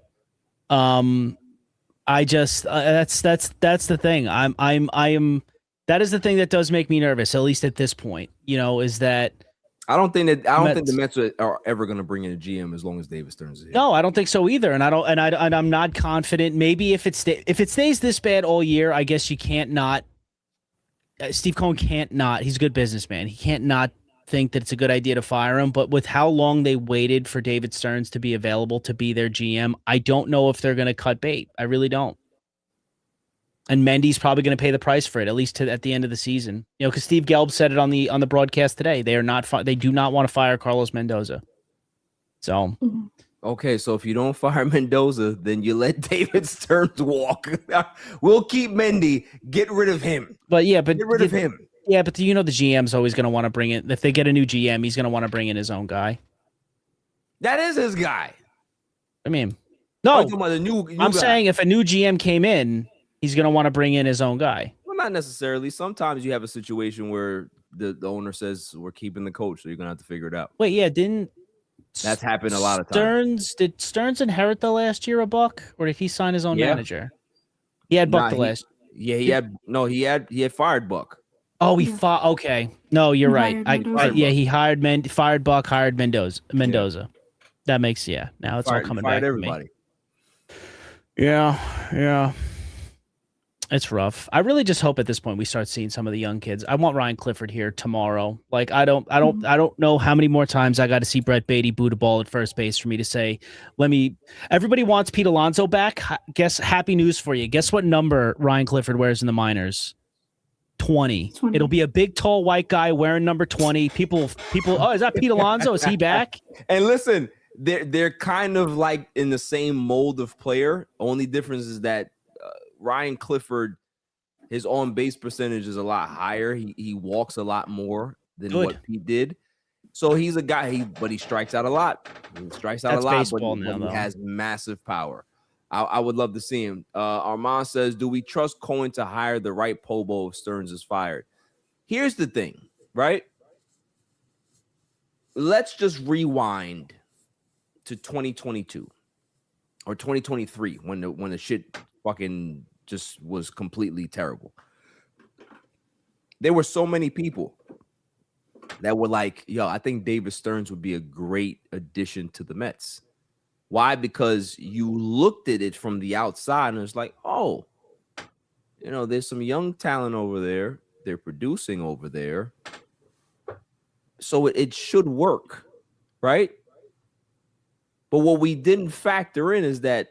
I just that's the thing. That is the thing that does make me nervous, at least at this point. Is that I don't think the Mets are ever going to bring in a GM as long as David Stearns is here. No, I don't think so either. And I'm not confident. Maybe if it stays this bad all year, I guess you can't not. Steve Cohen can't not. He's a good businessman. He can't not think that it's a good idea to fire him. But with how long they waited for David Stearns to be available to be their GM, I don't know if they're going to cut bait. I really don't. And Mendy's probably going to pay the price for it, at least at the end of the season. Because Steve Gelb said it on the broadcast today. They do not want to fire Carlos Mendoza. So, okay, so if you don't fire Mendoza, then you let David Stearns walk. We'll keep Mendy. Get rid of him. Get rid of him. Yeah, but the GM's always going to want to bring in. If they get a new GM, he's going to want to bring in his own guy. That is his guy. I mean, no. I'm talking about the new I'm guy. saying if a new GM came in, he's going to want to bring in his own guy. Well, not necessarily. Sometimes you have a situation where the owner says we're keeping the coach, so you're going to have to figure it out. Wait, yeah, that's happened a lot of times. Did Stearns inherit the last year of Buck, or did he sign his own manager? He had Buck last. Yeah, he had fired Buck. Oh, he fought. Okay, no, you're right. He fired Buck, hired Mendoza. Yeah. That makes now it's all coming back. Everybody. To me. Yeah. It's rough. I really just hope at this point we start seeing some of the young kids. I want Ryan Clifford here tomorrow. Like I don't know how many more times I got to see Brett Beatty boot a ball at first base for me to say, everybody wants Pete Alonso back. Guess happy news for you. Guess what number Ryan Clifford wears in the minors? 20. It'll be a big, tall, white guy wearing number 20. People. Oh, is that Pete Alonso? Is he back? And listen, they're kind of like in the same mold of player. Only difference is that Ryan Clifford, his on base percentage is a lot higher. He walks a lot more than what Pete did. So he's a guy. But he strikes out a lot. He has massive power. I would love to see him. Armand says, do we trust Cohen to hire the right Pobo if Stearns is fired? Here's the thing, right? Let's just rewind to 2022 or 2023 when the shit fucking just was completely terrible. There were so many people that were like, yo, I think David Stearns would be a great addition to the Mets. Why? Because you looked at it from the outside and it's like, oh, you know, there's some young talent over there. They're producing over there. So it should work, right? But what we didn't factor in is that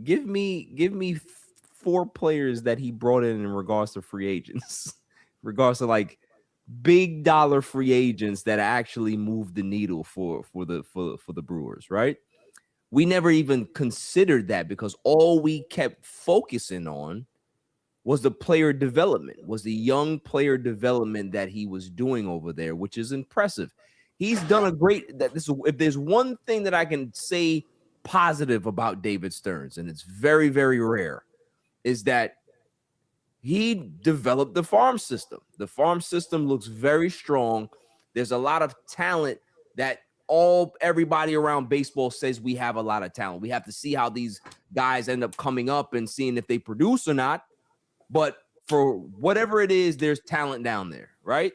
give me 4 players that he brought in regards to free agents, regards to like big dollar free agents that actually moved the needle for the Brewers, right? We never even considered that because all we kept focusing on was the player development, was the young player development that he was doing over there, which is impressive. He's done a great, if there's one thing that I can say positive about David Stearns, and it's very, very rare, is that he developed the farm system. The farm system looks very strong. There's a lot of talent that everybody around baseball says we have a lot of talent. We have to see how these guys end up coming up and seeing if they produce or not. But for whatever it is, there's talent down there, right?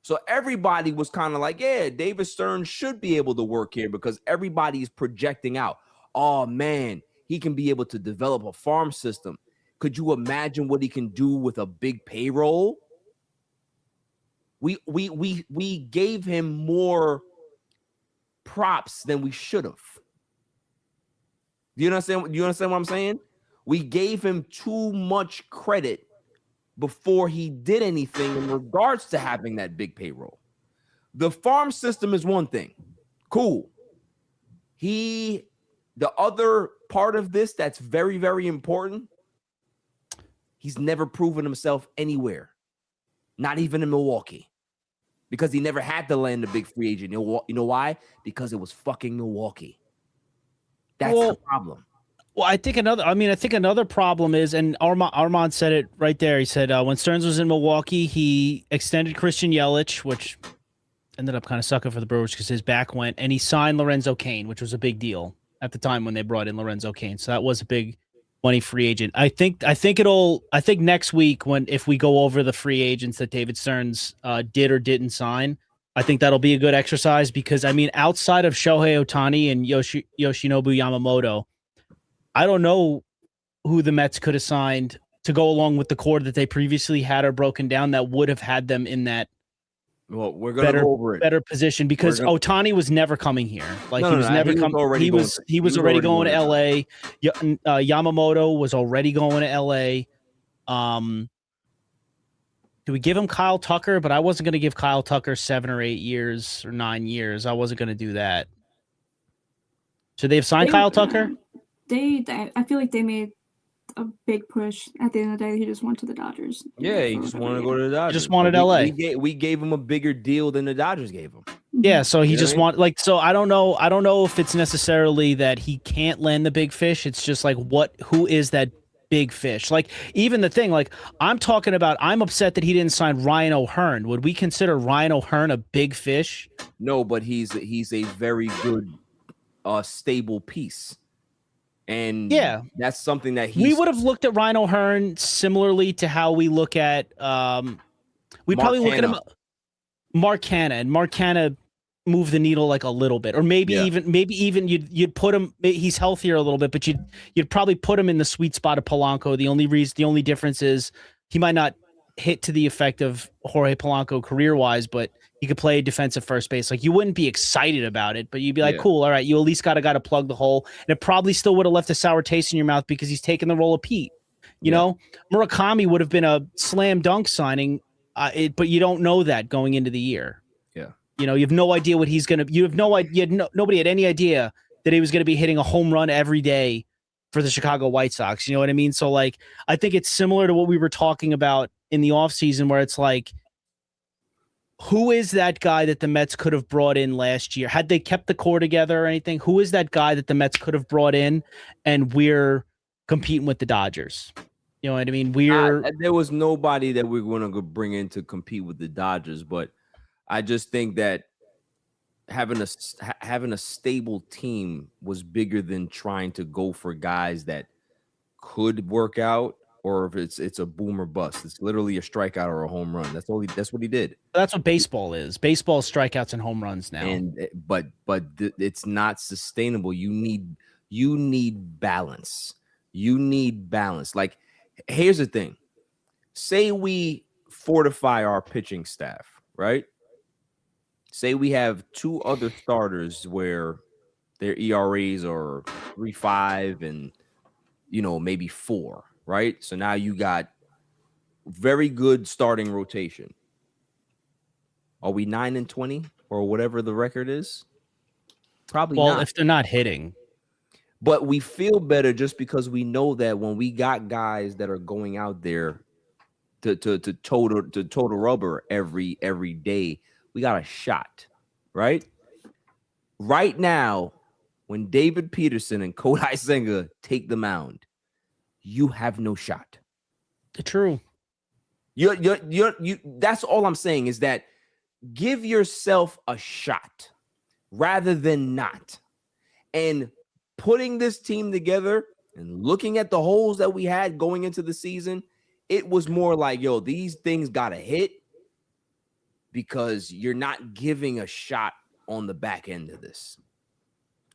So everybody was kind of like, yeah, David Stearns should be able to work here because everybody's projecting out. Oh, man, he can be able to develop a farm system. Could you imagine what he can do with a big payroll? We gave him more props than we should have. Do you understand what I'm saying? We gave him too much credit before he did anything in regards to having that big payroll. The farm system is one thing. Cool. The other part of this that's very, very important, he's never proven himself anywhere, not even in Milwaukee, because he never had to land a big free agent. You know why? Because it was fucking Milwaukee. That's the problem. Well, I think another problem is, and Armand said it right there. He said when Stearns was in Milwaukee, he extended Christian Yelich, which ended up kind of sucking for the Brewers because his back went, and he signed Lorenzo Cain, which was a big deal at the time when they brought in Lorenzo Cain. So that was a big money free agent. I think next week if we go over the free agents that David Stearns did or didn't sign, I think that'll be a good exercise because I mean, outside of Shohei Ohtani and Yoshinobu Yamamoto, I don't know who the Mets could have signed to go along with the core that they previously had or broken down that would have had them in that we're gonna go over it. Better position because Ohtani was never coming here. Like he was never coming. He was already going to LA. Yamamoto was already going to LA. Do we give him Kyle Tucker? But I wasn't going to give Kyle Tucker 7 or 8 years or 9 years. I wasn't going to do that. Should they have signed Kyle Tucker? I feel like they made a big push at the end of the day. He just went to the Dodgers. Yeah, he just wanted to go to the Dodgers. Just wanted LA. We gave him a bigger deal than the Dodgers gave him. Yeah, so he just so I don't know if it's necessarily that he can't land the big fish. It's just like who is that big fish? Like even the thing, like I'm upset that he didn't sign Ryan O'Hearn. Would we consider Ryan O'Hearn a big fish? No, but he's a very good stable piece. And yeah, that's something that we would have looked at Ryan O'Hearn similarly to how we look at probably look at him Mark Hanna, and Mark Hanna moved the needle like a little bit, or maybe even you'd put him. He's healthier a little bit, but you'd probably put him in the sweet spot of Polanco. The only difference is he might not hit to the effect of Jorge Polanco career wise, but he could play defensive first base. Like you wouldn't be excited about it, but you'd be like, cool. All right. You at least got a guy to plug the hole. And it probably still would have left a sour taste in your mouth because he's taking the role of Pete. You know, Murakami would have been a slam dunk signing, but you don't know that going into the year. Yeah. You know, you have no idea what he's going to, you have no idea. Nobody had any idea that he was going to be hitting a home run every day for the Chicago White Sox. You know what I mean? So like, I think it's similar to what we were talking about in the offseason where it's like, who is that guy that the Mets could have brought in last year? Had they kept the core together or anything? Who is that guy that the Mets could have brought in and we're competing with the Dodgers? You know what I mean? There was nobody that we're going to bring in to compete with the Dodgers, but I just think that having a stable team was bigger than trying to go for guys that could work out, or if it's a boom or bust. It's literally a strikeout or a home run. That's what he did. That's what baseball is. Baseball is strikeouts and home runs now. And it's not sustainable. You need balance. You need balance. Like, here's the thing. Say we fortify our pitching staff, right? Say we have two other starters where their ERAs are 3.5 and maybe 4, right? So now you got very good starting rotation. Are we 9-20 or whatever the record is? Probably not. If they're not hitting. But we feel better just because we know that when we got guys that are going out there to total rubber every day, we got a shot, right? Right now, when David Peterson and Kodai Senga take the mound, you have no shot. True. You that's all I'm saying is that give yourself a shot rather than not. And putting this team together and looking at the holes that we had going into the season, it was more like, yo, these things got to hit because you're not giving a shot on the back end of this.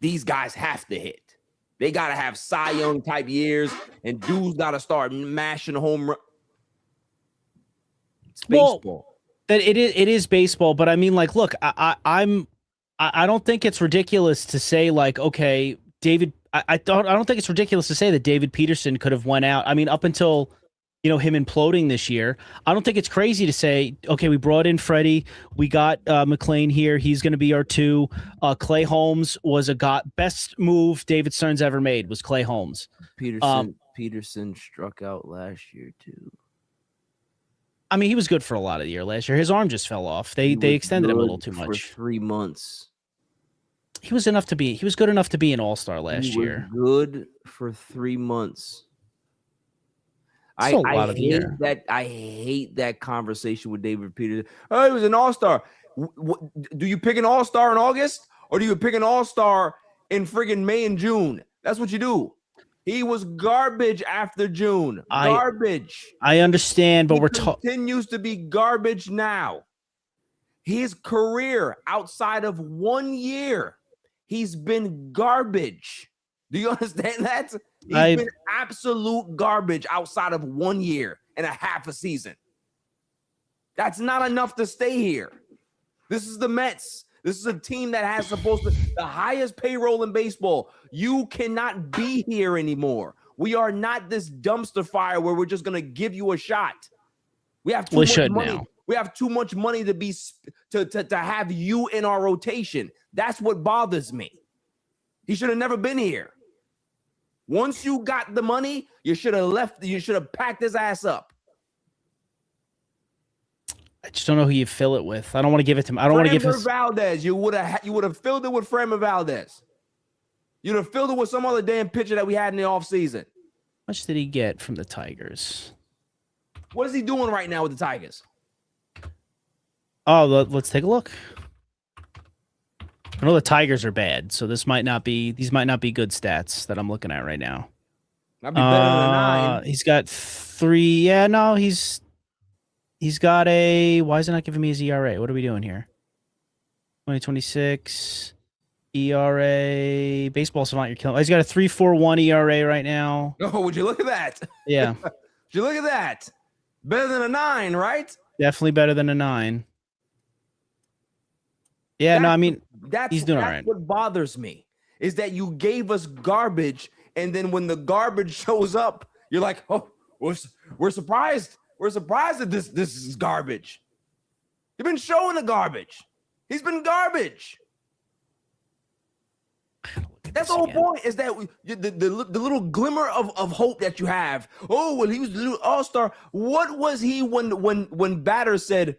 These guys have to hit. They got to have Cy Young type years, and dudes got to start mashing home run. It's baseball. That it is baseball, but I mean, like, look, I don't think it's ridiculous to say, like, okay, David. I don't think it's ridiculous to say that David Peterson could have went out. I mean, up until him imploding this year, I don't think it's crazy to say, okay, we brought in Freddie, we got McLean here, he's going to be our 2. Clay Holmes was best move David Stearns ever made was Clay Holmes. Peterson struck out last year too. I mean, he was good for a lot of the year last year. His arm just fell off. They extended him a little too much. For 3 months. He was good enough to be an all-star last year. Good for 3 months. I hate that conversation with David Peterson. Oh, he was an all-star. Do you pick an all-star in August, or do you pick an all-star in friggin' May and June? That's what you do. He was garbage after June. Garbage. I understand, but he continues to be garbage now. His career outside of 1 year, he's been garbage. Do you understand that? He's been absolute garbage outside of 1 year and a half a season. That's not enough to stay here. This is the Mets. This is a team that has the highest payroll in baseball. You cannot be here anymore. We are not this dumpster fire where we're just going to give you a shot. We have too much money. Now. We have too much money to have you in our rotation. That's what bothers me. He should have never been here. Once you got the money, you should have left. You should have packed his ass up. I just don't know who you fill it with. I don't want to give it to him. I don't want to give him Valdez. You would have filled it with Framber Valdez. You'd have filled it with some other damn pitcher that we had in the offseason. How much did he get from the Tigers? What is he doing right now with the Tigers? Oh, let's take a look. I know the Tigers are bad, so these might not be good stats that I'm looking at right now. That'd be better than a 9. He's got 3. Yeah, no, he's got a. Why is it not giving me his ERA? What are we doing here? 2026 ERA. Baseball Savant, you're killing. He's got a 3.41 ERA right now. Oh, would you look at that? Yeah. Would you look at that? Better than a 9, right? Definitely better than a 9. Yeah, no, I mean, he's doing all right. What bothers me is that you gave us garbage, and then when the garbage shows up, you're like, oh, we're surprised. We're surprised that this is garbage. You've been showing the garbage. He's been garbage. That's the whole point, is that the little glimmer of hope that you have. Oh, well, he was the all-star. What was he when batter said,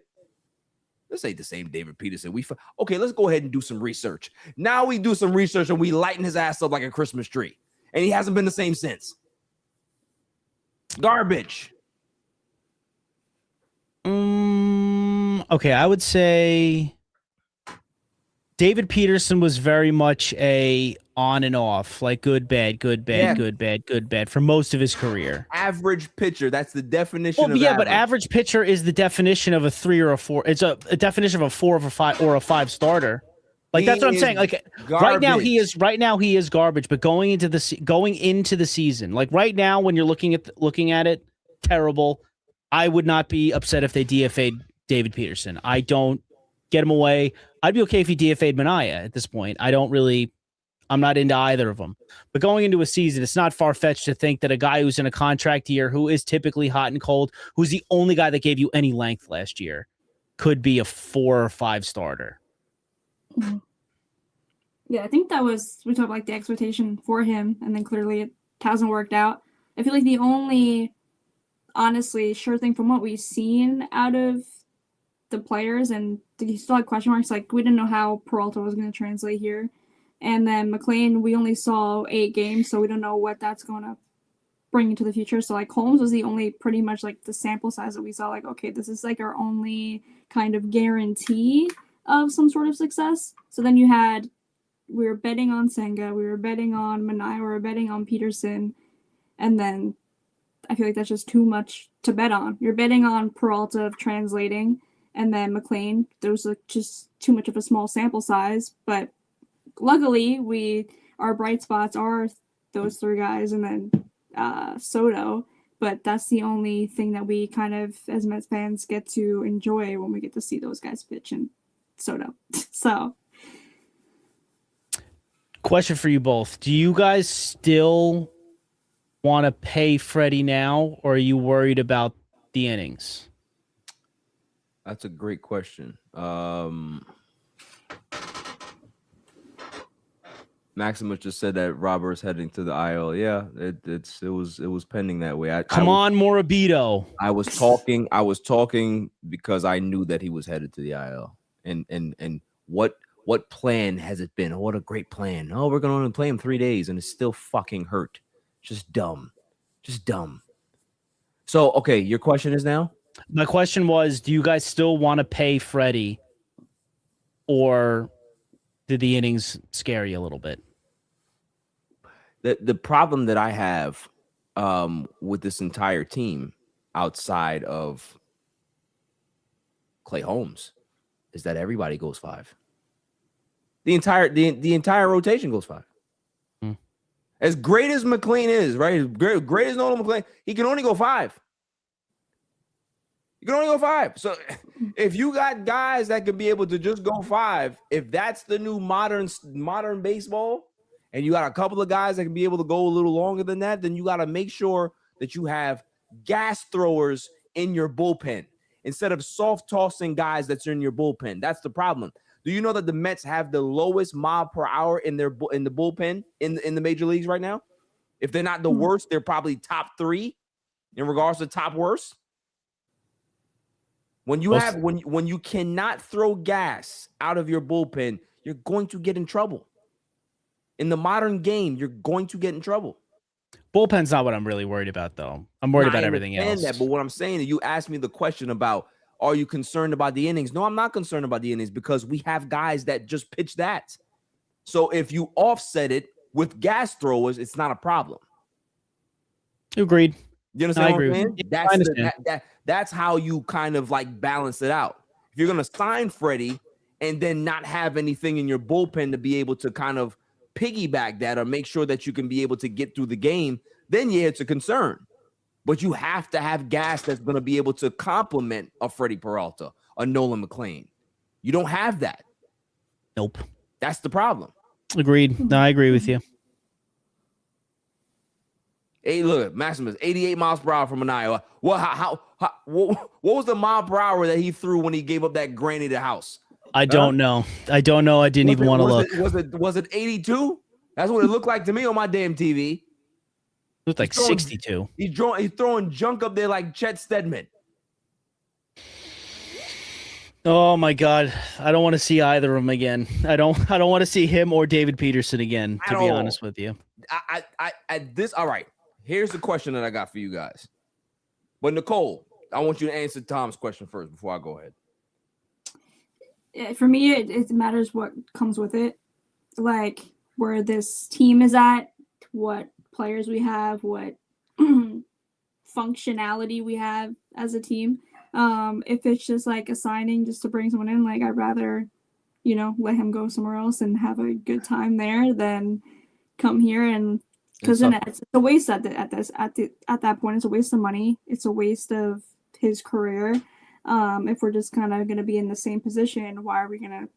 this ain't the same David Peterson. Okay, let's go ahead and do some research. Now we do some research and we lighten his ass up like a Christmas tree. And he hasn't been the same since. Garbage. Okay, I would say David Peterson was very much a on and off, like good, bad, good, bad, Yeah. good, bad, good, bad for most of his career. Average pitcher. That's the definition Well, of yeah, average. but average pitcher is the definition of a 3 or a 4. It's a definition of a 4 of a 5 or a 5 starter. Like that's what I'm saying. Like right now he is garbage. But going into the season, like right now when you're looking at it, terrible. I would not be upset if they DFA'd David Peterson. I don't get him away. I'd be okay if he DFA'd Manaea at this point. I'm not into either of them. But going into a season, it's not far-fetched to think that a guy who's in a contract year, who is typically hot and cold, who's the only guy that gave you any length last year, could be a 4 or 5 starter. Mm-hmm. Yeah, I think we talked like the expectation for him, and then clearly it hasn't worked out. I feel like the only, honestly, sure thing from what we've seen out of the players, and you still had question marks, like we didn't know how Peralta was going to translate here. And then McLean, we only saw 8 games, so we don't know what that's going to bring into the future. So, like, Holmes was the only pretty much, like, the sample size that we saw, like, okay, this is, like, our only kind of guarantee of some sort of success. So then we were betting on Senga, we were betting on Manaea, we were betting on Peterson, and then I feel like that's just too much to bet on. You're betting on Peralta of translating, and then McLean, there's like just too much of a small sample size, but luckily, our bright spots are those 3 guys and then Soto, but that's the only thing that we kind of, as Mets fans, get to enjoy when we get to see those guys pitch and Soto. So, question for you both: do you guys still want to pay Freddie now, or are you worried about the innings? That's a great question. Maximus just said that Robert's heading to the IL. Yeah, it was pending that way. Come on, Morabito. I was talking because I knew that he was headed to the IL. And what plan has it been? Oh, what a great plan. Oh, we're gonna only play him 3 days, and it's still fucking hurt. Just dumb. So, okay, your question is now? My question was, do you guys still want to pay Freddie, or did the innings scare you a little bit? The problem that I have with this entire team outside of Clay Holmes is that everybody goes 5. The entire rotation goes 5. As great as McLean is, right? As great as Nolan McLean, he can only go 5. You can only go 5. So if you got guys that can be able to just go 5, if that's the new modern baseball, and you got a couple of guys that can be able to go a little longer than that, then you got to make sure that you have gas throwers in your bullpen instead of soft tossing guys that's in your bullpen. That's the problem. Do you know that the Mets have the lowest mile per hour in the bullpen in the major leagues right now? If they're not the worst, they're probably top 3 in regards to top worst. When you cannot throw gas out of your bullpen, you're going to get in trouble. In the modern game, you're going to get in trouble. Bullpen's not what I'm really worried about, though. I'm worried about everything else. That, but what I'm saying is, you asked me the question about, are you concerned about the innings? No, I'm not concerned about the innings because we have guys that just pitch that. So if you offset it with gas throwers, it's not a problem. Agreed. You understand what I'm saying? Yeah, That's how you kind of like balance it out. If you're going to sign Freddie and then not have anything in your bullpen to be able to kind of piggyback that or make sure that you can be able to get through the game, then yeah, it's a concern. But you have to have gas that's going to be able to complement a Freddie Peralta, a Nolan McLean. You don't have that. Nope. That's the problem. Agreed. No, I agree with you. Hey, look, Maximus, 88 miles per hour from Manaea. What was the mile per hour that he threw when he gave up that granny the house? I don't know. I didn't even want to look. Was it 82? That's what it looked like to me on my damn TV. It looked like 62. He's throwing junk up there like Chet Steadman. Oh my God. I don't want to see either of them again. I don't want to see him or David Peterson again, to be honest with you. All right. Here's the question that I got for you guys. But Nicole, I want you to answer Tom's question first before I go ahead. For me, it matters what comes with it. Like, where this team is at, what players we have, what functionality we have as a team. If it's just like a signing just to bring someone in, like I'd rather, let him go somewhere else and have a good time there than come here and because then it's a waste at that point. It's a waste of money. It's a waste of his career. If we're just kind of going to be in the same position, why are we going to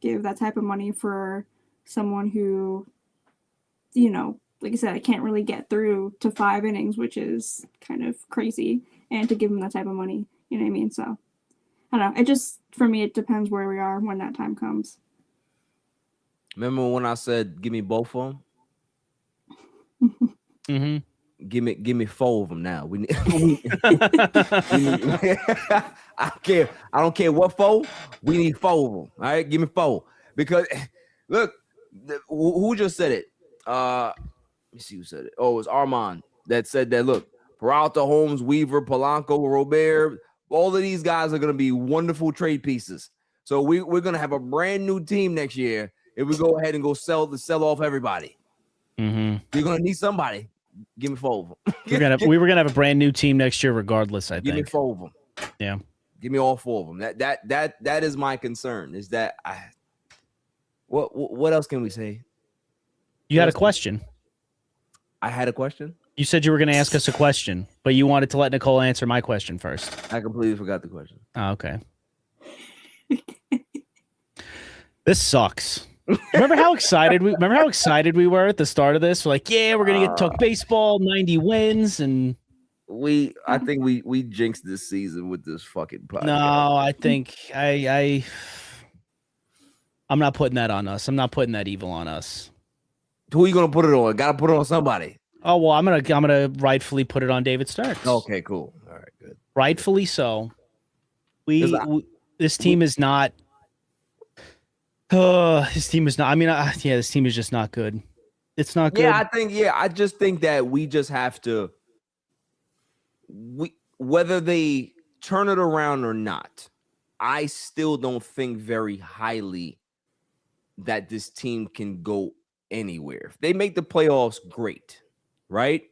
give that type of money for someone who, like I said, I can't really get through to 5 innings, which is kind of crazy, and to give him that type of money, you know what I mean? So I don't know. It just, for me, it depends where we are when that time comes. Remember when I said, give me both of them? Mm-hmm. Give me 4 of them now. We need, I don't care what 4. We need 4 of them. All right, give me 4. Because look, who just said it? Let me see who said it. Oh, it was Armand that said that. Look, Peralta, Holmes, Weaver, Polanco, Robert, all of these guys are going to be wonderful trade pieces. So we're going to have a brand new team next year if we go ahead and go sell off everybody. Mm-hmm. You're going to need somebody. Give me 4 of them. We were gonna have a brand new team next year, regardless. Give me 4 of them. Yeah. Give me all 4 of them. That is my concern. Is that what else can we say? You had a question. I had a question. You said you were going to ask us a question, but you wanted to let Nicole answer my question first. I completely forgot the question. Oh, okay. This sucks. Remember how excited we were at the start of this? We're like, yeah, we're gonna get to talk baseball, 90 wins, and I think we jinxed this season with this fucking podcast. No, I think I'm not putting that on us. I'm not putting that evil on us. Who are you gonna put it on? Gotta put it on somebody. Oh well, I'm gonna rightfully put it on David Stearns. Okay, cool. All right, good. Rightfully so. This team is not. His team is not. I mean, this team is just not good. It's not good. I just think that we just have to. Whether they turn it around or not, I still don't think very highly that this team can go anywhere. If they make the playoffs, great, right?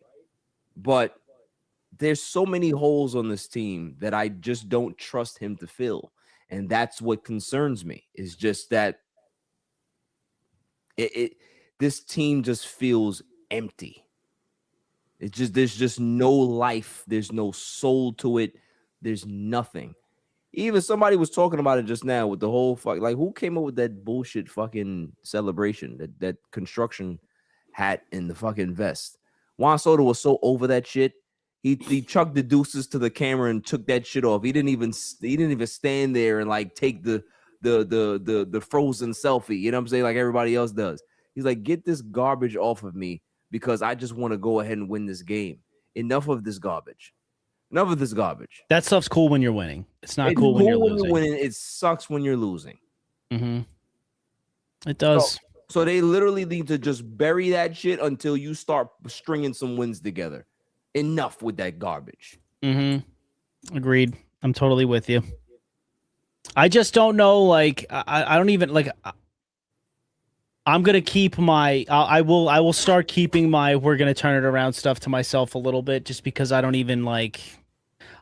But there's so many holes on this team that I just don't trust him to fill, and that's what concerns me. Is just that. This team just feels empty. There's just no life. There's no soul to it. There's nothing. Even somebody was talking about it just now with the whole who came up with that bullshit fucking celebration, that construction hat and the fucking vest. Juan Soto was so over that shit. He chucked the deuces to the camera and took that shit off. He didn't even stand there and take the frozen selfie, you know what I'm saying, like everybody else does. He's like, get this garbage off of me because I just want to go ahead and win this game. Enough of this garbage. That stuff's cool when you're winning. It's not cool when you're losing. Winning. It sucks when you're losing. Mm-hmm. It does. So they literally need to just bury that shit until you start stringing some wins together. Enough with that garbage. Mm-hmm. Agreed. I'm totally with you. I just don't know. I don't even I'm gonna keep my. I will start keeping my. We're gonna turn it around stuff to myself a little bit, just because I don't even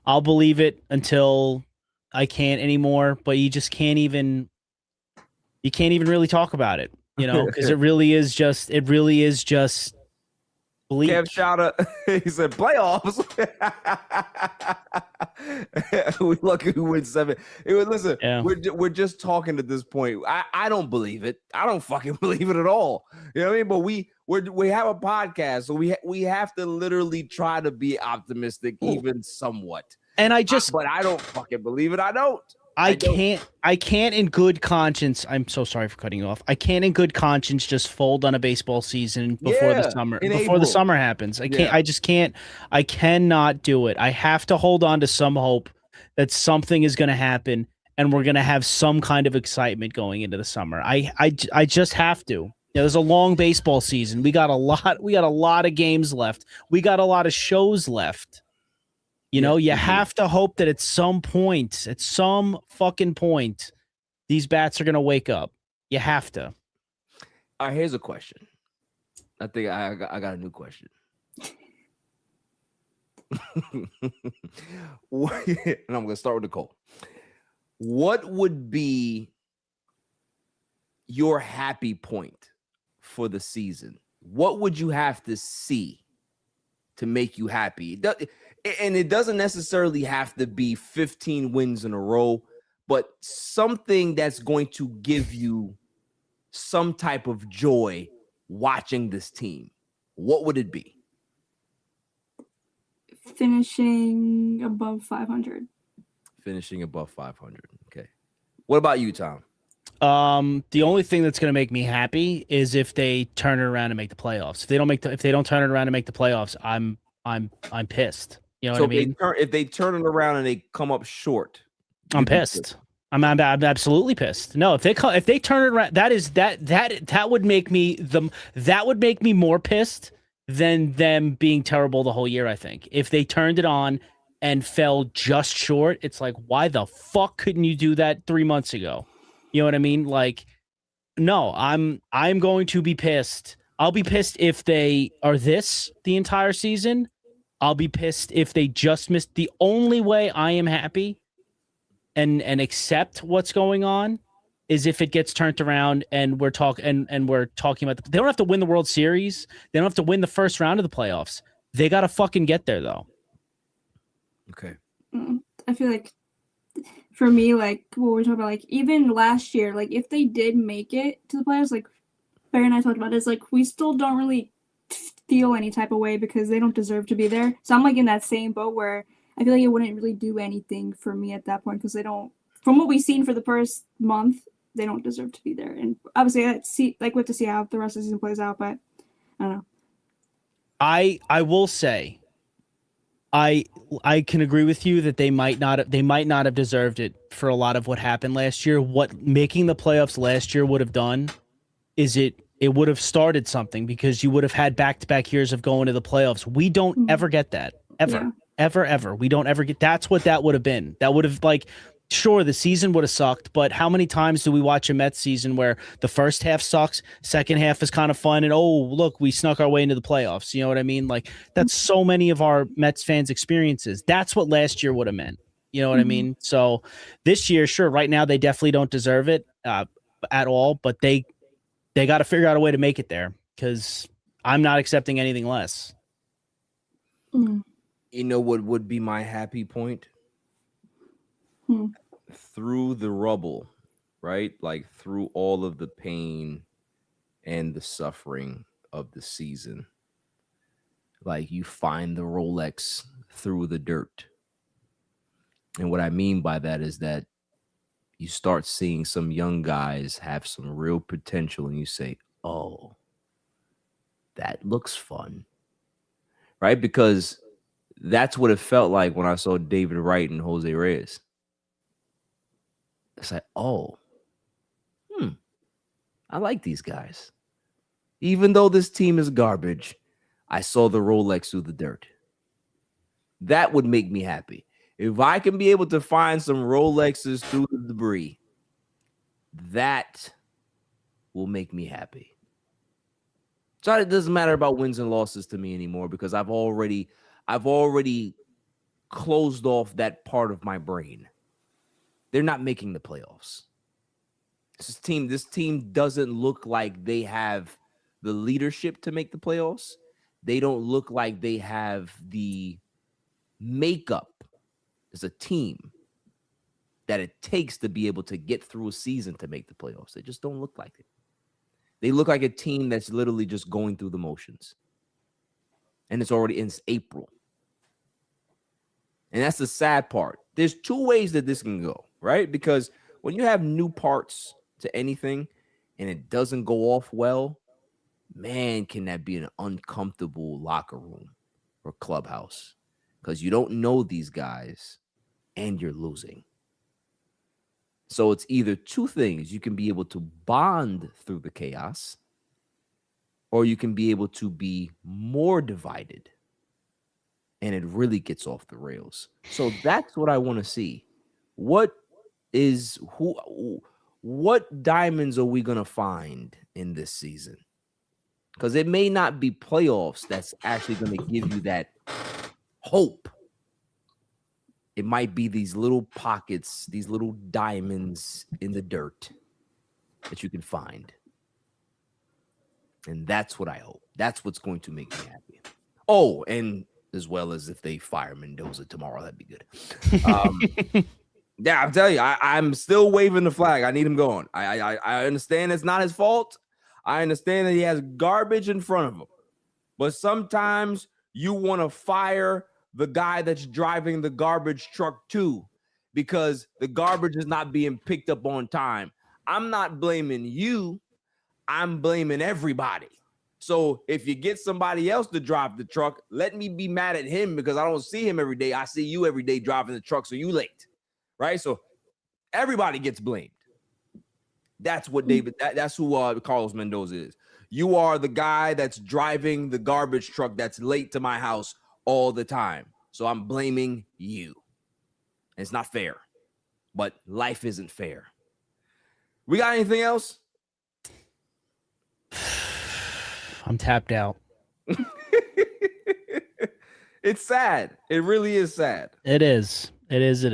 I'll believe it until I can't anymore. But you just can't even. You can't even really talk about it, because it really is just. Bleak. Kev Shouter, he said playoffs. We lucky we win 7. Listen, yeah. we're just talking at this point. I don't believe it. I don't fucking believe it at all. You know what I mean? But we have a podcast, so we have to literally try to be optimistic, even somewhat. And but I don't fucking believe it. I don't. I can't in good conscience. I'm so sorry for cutting you off. I can't in good conscience just fold on a baseball season before the summer. Before the summer happens. I can't. I just can't. I cannot do it. I have to hold on to some hope that something is going to happen and we're going to have some kind of excitement going into the summer. I just have to. There's a long baseball season. We got a lot of games left. We got a lot of shows left. You have to hope that at some fucking point, these bats are going to wake up. You have to. All right, here's a question. I think I got a new question. And I'm gonna start with Nicole. What would be your happy point for the season? What would you have to see to make you happy? And it doesn't necessarily have to be 15 wins in a row, but something that's going to give you some type of joy watching this team. What would it be? Finishing above 500. Finishing above 500. Okay. What about you, Tom? The only thing that's going to make me happy is if they turn it around and make the playoffs. If they don't turn it around and make the playoffs, I'm pissed. You know what I mean? If they turn it around and they come up short, I'm pissed. I'm absolutely pissed. No, if they turn it around, that would make me more pissed than them being terrible the whole year. I think if they turned it on and fell just short, it's like, why the fuck couldn't you do that 3 months ago? You know what I mean? Like, no, I'm going to be pissed. I'll be pissed if they are this the entire season. I'll be pissed if they just missed. The only way I am happy and accept what's going on is if it gets turned around and we're talking about they don't have to win the World Series. They don't have to win the first round of the playoffs. They got to fucking get there though. Okay. I feel like for me, like what we're talking about, like even last year, like if they did make it to the playoffs, like Barry and I talked about it, is like we still don't really feel any type of way because they don't deserve to be there. So I'm like in that same boat where I feel like it wouldn't really do anything for me at that point because they don't, from what we've seen for the first month, they don't deserve to be there. And obviously, we have to see how the rest of the season plays out. But I don't know. I will say, I can agree with you that they might not have deserved it for a lot of what happened last year. What making the playoffs last year would have done is it would have started something because you would have had back-to-back years of going to the playoffs. We don't ever get that. Ever. We don't ever get. That's what that would have been. That would have, like, sure, the season would have sucked, but how many times do we watch a Mets season where the first half sucks, second half is kind of fun, and oh, look, we snuck our way into the playoffs. You know what I mean? Like, that's so many of our Mets fans' experiences. That's what last year would have meant. You know what I mean? So this year, sure, right now they definitely don't deserve it at all, but they got to figure out a way to make it there because I'm not accepting anything less. You know what would be my happy point? Through the rubble, right? Like through all of the pain and the suffering of the season. Like you find the Rolex through the dirt. And what I mean by that is that you start seeing some young guys have some real potential and you say, oh, that looks fun. Right? Because that's what it felt like when I saw David Wright and Jose Reyes. It's like, oh, I like these guys. Even though this team is garbage, I saw the Rolex through the dirt. That would make me happy. If I can be able to find some Rolexes through the debris, that will make me happy. So it doesn't matter about wins and losses to me anymore because I've already closed off that part of my brain. They're not making the playoffs. This team doesn't look like they have the leadership to make the playoffs. They don't look like they have the makeup as a team that it takes to be able to get through a season to make the playoffs. They just don't look like it. They look like a team that's literally just going through the motions. And it's already in April. And that's the sad part. There's two ways that this can go, right? Because when you have new parts to anything and it doesn't go off well, man, can that be an uncomfortable locker room or clubhouse because you don't know these guys and you're losing. So it's either two things. You can be able to bond through the chaos or you can be able to be more divided and it really gets off the rails. So that's what I want to see. What what diamonds are we going to find in this season? Because it may not be playoffs that's actually going to give you that hope. It might be these little pockets, these little diamonds in the dirt that you can find. And that's what I hope. That's what's going to make me happy. Oh, and as well as if they fire Mendoza tomorrow, that'd be good. Yeah, I'm telling you, I'm still waving the flag. I need him going. I understand it's not his fault. I understand that he has garbage in front of him. But sometimes you want to fire the guy that's driving the garbage truck too, because the garbage is not being picked up on time. I'm not blaming you. I'm blaming everybody. So if you get somebody else to drive the truck, let me be mad at him because I don't see him every day. I see you every day driving the truck, so you late, right? So everybody gets blamed. That's what that's who Carlos Mendoza is. You are the guy that's driving the garbage truck that's late to my house all the time. So I'm blaming you. It's not fair, but life isn't fair. We got anything else? I'm tapped out. It's sad. It really is sad. It is. It is.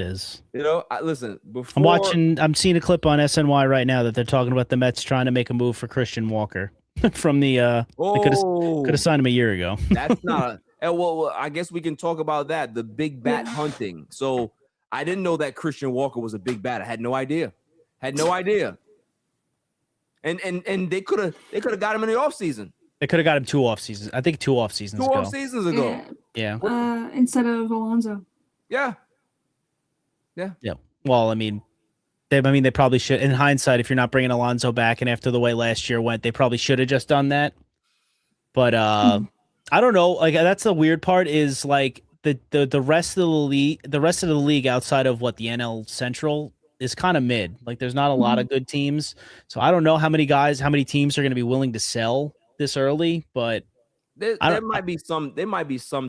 You know, listen, before I'm seeing a clip on SNY right now that they're talking about the Mets trying to make a move for Christian Walker from the they could have signed him a year ago. That's not well, I guess we can talk about that. The big bat hunting. So I didn't know that Christian Walker was a big bat. I had no idea. And they could have got him in the offseason. They could have got him 2 off seasons. I think 2 off seasons ago. 2 off seasons ago. Yeah. Instead of Alonso. Yeah. Well, I mean, they probably should. In hindsight, if you're not bringing Alonso back, and after the way last year went, they probably should have just done that. But I don't know. Like that's the weird part is like the rest of the league outside of what the NL Central is kind of mid. Like there's not a lot of good teams. So I don't know how many teams are going to be willing to sell this early, but there might be some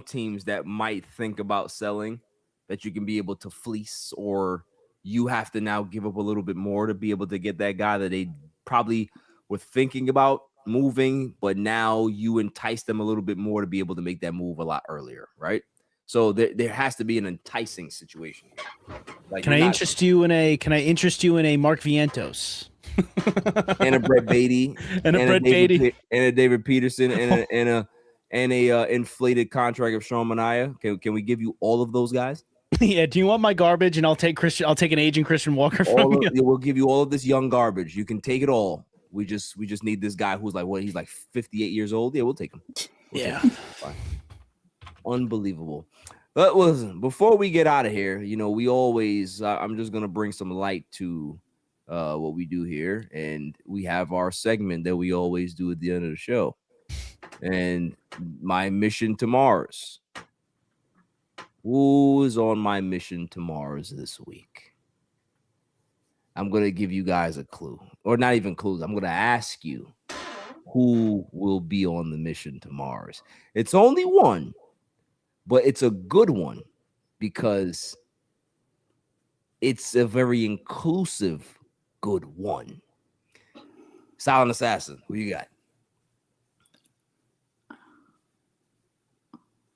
teams that might think about selling that you can be able to fleece, or you have to now give up a little bit more to be able to get that guy that they probably were thinking about moving, but now you entice them a little bit more to be able to make that move a lot earlier, right? So there has to be an enticing situation. Like, can I interest you in a Mark Vientos? And a Brett Beatty, and a David Peterson, and a inflated contract of Sean Manaea. Can we give you all of those guys? Yeah. Do you want my garbage? And I'll take an aging Christian Walker from you. We'll give you all of this young garbage. You can take it all. We just need this guy who's like he's like 58 years old. Yeah, we'll take him. Fine. Unbelievable. But listen, before we get out of here, you know, we always I'm just gonna bring some light to what we do here, and we have our segment that we always do at the end of the show. And my mission to Mars. Who is on my mission to Mars this week? I'm going to give you guys a clue, or not even clues. I'm going to ask you who will be on the mission to Mars. It's only one, but it's a good one because it's a very inclusive good one. Silent Assassin, who you got?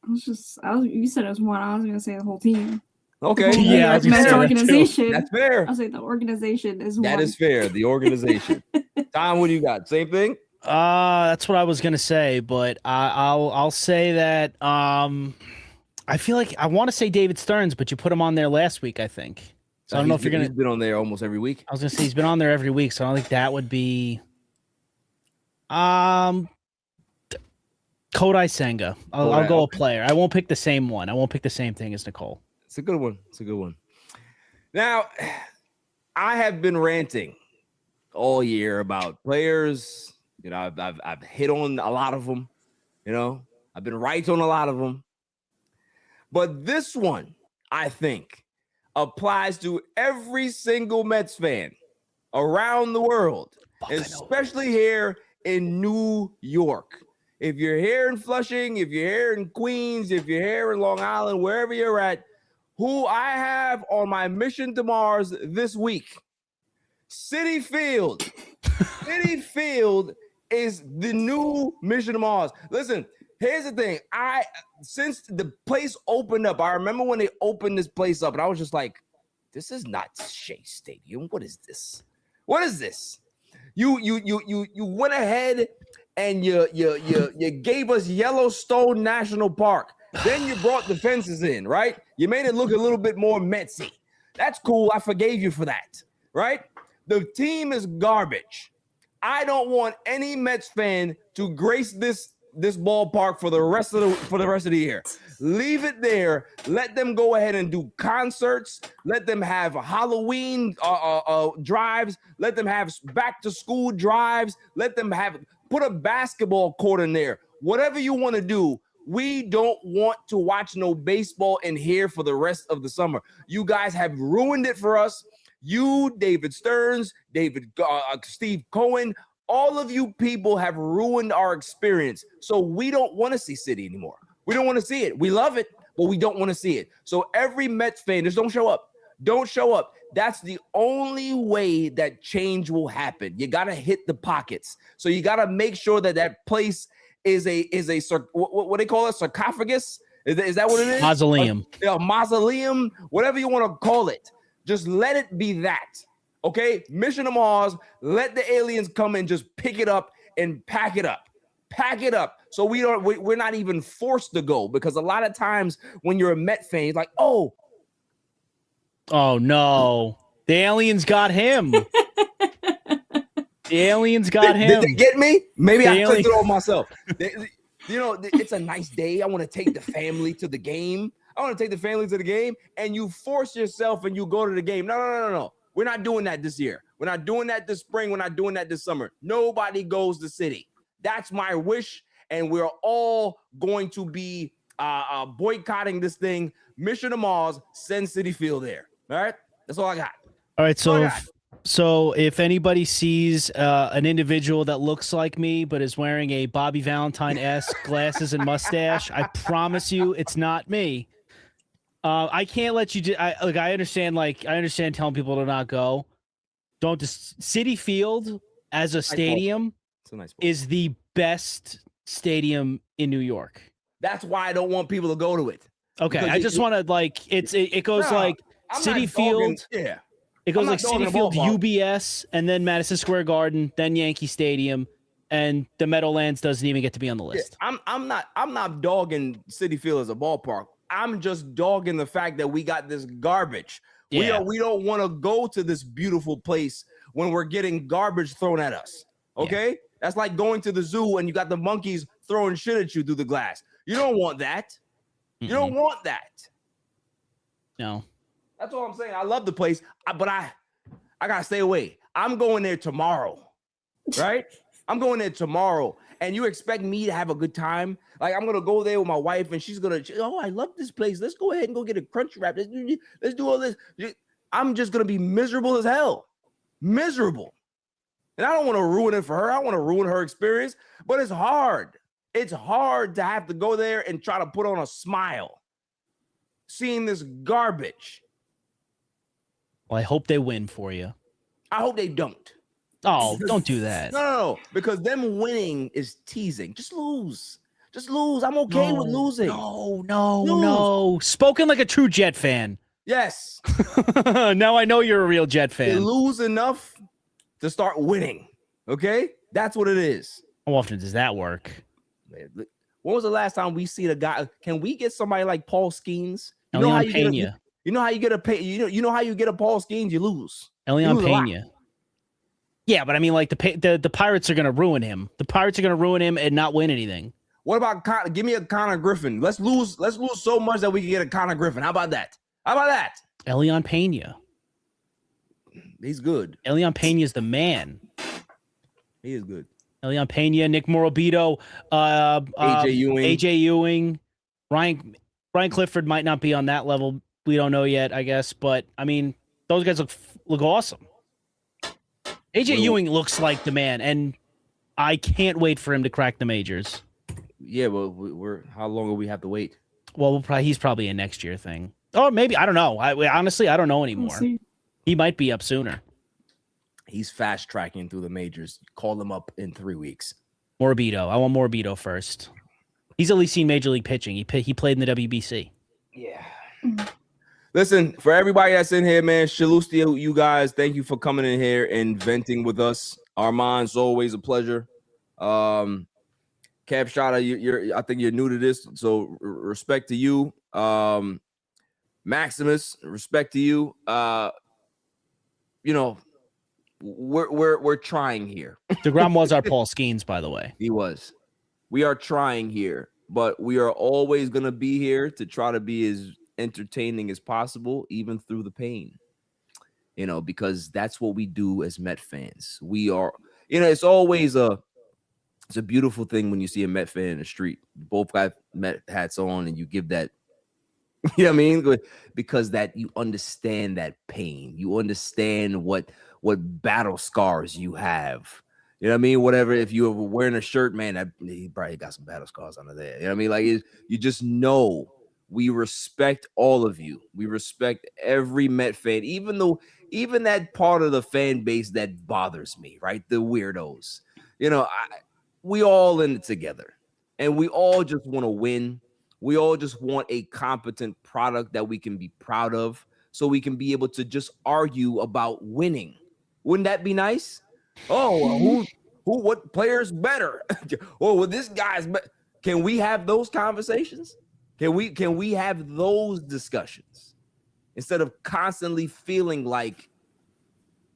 You said it was one. I was going to say the whole team. Okay. Yeah, Men's organization. That's fair. I'll say the organization is one. That is fair. The organization. Tom, what do you got? Same thing? That's what I was gonna say, but I'll say that I feel like I want to say David Stearns, but you put him on there last week, I think. So I don't know if you're gonna. He's been on there almost every week. I was gonna say he's been on there every week, so I don't think that would be. Kodai Senga. I'll go a player. I won't pick the same one. I won't pick the same thing as Nicole. It's a good one. Now, I have been ranting all year about players. You know, I've hit on a lot of them. You know, I've been right on a lot of them. But this one, I think, applies to every single Mets fan around the world, especially here in New York. If you're here in Flushing, if you're here in Queens, if you're here in Long Island, wherever you're at, who I have on my mission to Mars this week City Field. City Field is the new Mission to Mars. Listen, here's the thing. Since the place opened up, I remember when they opened this place up, and I was just like, this is not Shea Stadium. What is this? What is this? You went ahead and you gave us Yellowstone National Park. Then you brought the fences in, right? You made it look a little bit more Metsy. That's cool. I forgave you for that, right? The team is garbage. I don't want any Mets fan to grace this ballpark for the rest of the year. Leave it there. Let them go ahead and do concerts. Let them have Halloween drives. Let them have back to school drives. Let them put a basketball court in there. Whatever you want to do. We don't want to watch no baseball in here for the rest of the summer. You guys have ruined it for us. You, David Stearns, Steve Cohen, all of you people have ruined our experience. So we don't want to see City anymore. We don't want to see it. We love it, but we don't want to see it. So every Mets fan, just don't show up. Don't show up. That's the only way that change will happen. You got to hit the pockets. So you got to make sure that place is a what they call it, sarcophagus? Is that what it is? Mausoleum. A mausoleum, whatever you want to call it. Just let it be that. Okay? Mission to Mars. Let the aliens come and just pick it up and pack it up. Pack it up. So we're not even forced to go, because a lot of times when you're a Met fan, it's like, oh no. The aliens got him. The aliens got him. Did they get me? Maybe I clicked it on myself. It's a nice day. I want to take the family to the game. And you force yourself and you go to the game. No. We're not doing that this year. We're not doing that this spring. We're not doing that this summer. Nobody goes to City. That's my wish. And we're all going to be boycotting this thing. Mission to Mars, send City Field there. All right? That's all I got. All right, so if anybody sees an individual that looks like me but is wearing a Bobby Valentine-esque glasses and mustache, I promise you it's not me. I can't let you. I understand telling people to not go. Don't just City Field as a stadium is the best stadium in New York. That's why I don't want people to go to it. Okay, I just want to it goes City Field. Yeah. It goes like City Field, UBS, and then Madison Square Garden, then Yankee Stadium, and the Meadowlands doesn't even get to be on the list. Yeah, I'm not dogging City Field as a ballpark. I'm just dogging the fact that we got this garbage. Yeah. We don't want to go to this beautiful place when we're getting garbage thrown at us. Okay? Yeah. That's like going to the zoo and you got the monkeys throwing shit at you through the glass. You don't want that. Mm-mm. You don't want that. No. That's all I'm saying. I love the place, but I gotta stay away. I'm going there tomorrow, right? I'm going there tomorrow, and you expect me to have a good time? Like, I'm gonna go there with my wife, and she's gonna, I love this place. Let's go ahead and go get a crunch wrap. Let's do all this. I'm just gonna be miserable as hell, miserable, and I don't want to ruin it for her. I want to ruin her experience, but it's hard. It's hard to have to go there and try to put on a smile, seeing this garbage. Well, I hope they win for you. I hope they don't. Oh, don't do that. No, because them winning is teasing. Just lose. I'm okay with losing. No. Spoken like a true Jet fan. Yes. Now I know you're a real Jet fan. They lose enough to start winning. Okay? That's what it is. How often does that work? When was the last time we see a guy? Can we get somebody like Paul Skeens? Elian Pena. You know how you get a Paul Skeens, you lose. Elian Pena. Yeah, but I mean, like the Pirates are going to ruin him. The Pirates are going to ruin him and not win anything. What about give me a Connor Griffin? Let's lose so much that we can get a Connor Griffin. How about that? Elian Pena. He's good. Elian Pena is the man. He is good. Elian Pena, Nick Morabito, AJ Ewing, Ryan Clifford might not be on that level. We don't know yet, I guess, but I mean, those guys look awesome. AJ Ewing looks like the man, and I can't wait for him to crack the majors. Yeah, well, how long will we have to wait? Well, he's probably a next year thing, or maybe I don't know. Honestly, I don't know anymore. He might be up sooner. He's fast tracking through the majors. Call him up in 3 weeks. Morbido. I want Morbido first. He's at least seen Major League pitching. He played in the WBC. Yeah. Listen, for everybody that's in here, man, salute to you guys. Thank you for coming in here and venting with us. Armand's always a pleasure. Kev Shada, you're I think you're new to this, so respect to you. Maximus, respect to you. You know, we're trying here. DeGrom was our Paul Skeens, by the way. He was. We are trying here, but we are always gonna be here to try to be as entertaining as possible, even through the pain. You know, because that's what we do as Met fans. We are, you know, it's a beautiful thing when you see a Met fan in the street. Both got Met hats on, and you give that. You know what I mean? Because that you understand that pain. You understand what battle scars you have. You know what I mean? Whatever, if you were wearing a shirt, man, he probably got some battle scars under there. You know what I mean? Like, you just know we respect all of you. We respect every Met fan, even that part of the fan base that bothers me, right? The weirdos. You know, we all in it together, and we all just want to win. We all just want a competent product that we can be proud of, so we can be able to just argue about winning. Wouldn't that be nice? Oh, what player's better? Oh, well, this guy's better. Can we have those conversations? Can we have those discussions instead of constantly feeling like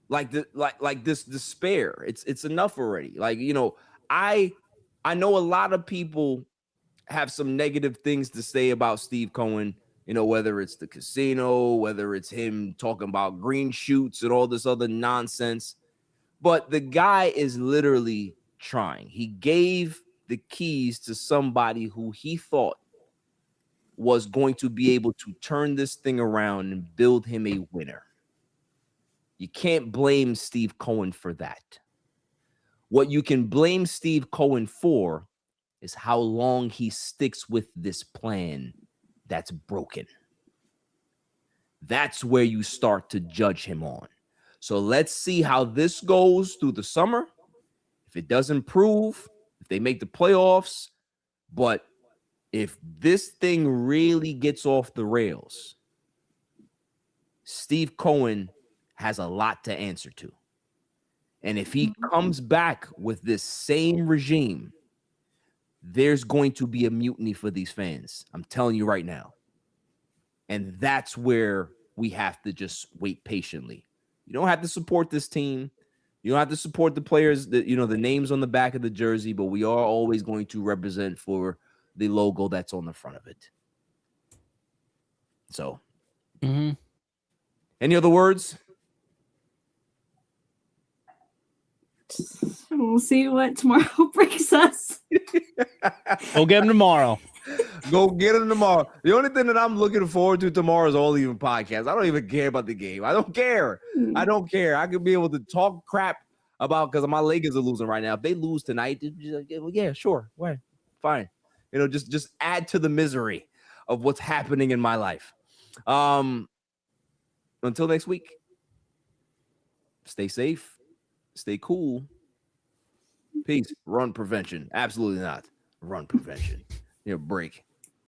this despair? It's enough already. Like, you know, I know a lot of people have some negative things to say about Steve Cohen, you know, whether it's the casino, whether it's him talking about green shoots and all this other nonsense. But the guy is literally trying. He gave the keys to somebody who he thought was going to be able to turn this thing around and build him a winner. You can't blame Steve Cohen for that. What you can blame Steve Cohen for is how long he sticks with this plan that's broken. That's where you start to judge him on. So let's see how this goes through the summer. If it doesn't improve, if they make the playoffs, but if this thing really gets off the rails, Steve Cohen has a lot to answer to. And if he comes back with this same regime, there's going to be a mutiny for these fans. I'm telling you right now. And that's where we have to just wait patiently. You don't have to support this team. You don't have to support the players, that, you know, the names on the back of the jersey, but we are always going to represent for the logo that's on the front of it. So, Any other words? We'll see what tomorrow brings us. Go get him tomorrow. Go get him tomorrow. The only thing that I'm looking forward to tomorrow is All Even Podcast. I don't even care about the game. I don't care. I don't care. I could be able to talk crap about, because my Lakers are losing right now. If they lose tonight, yeah, sure. Right. Fine. You know, just add to the misery of what's happening in my life. Until next week, stay safe, stay cool. Peace. Run prevention. Absolutely not. Run prevention. Break.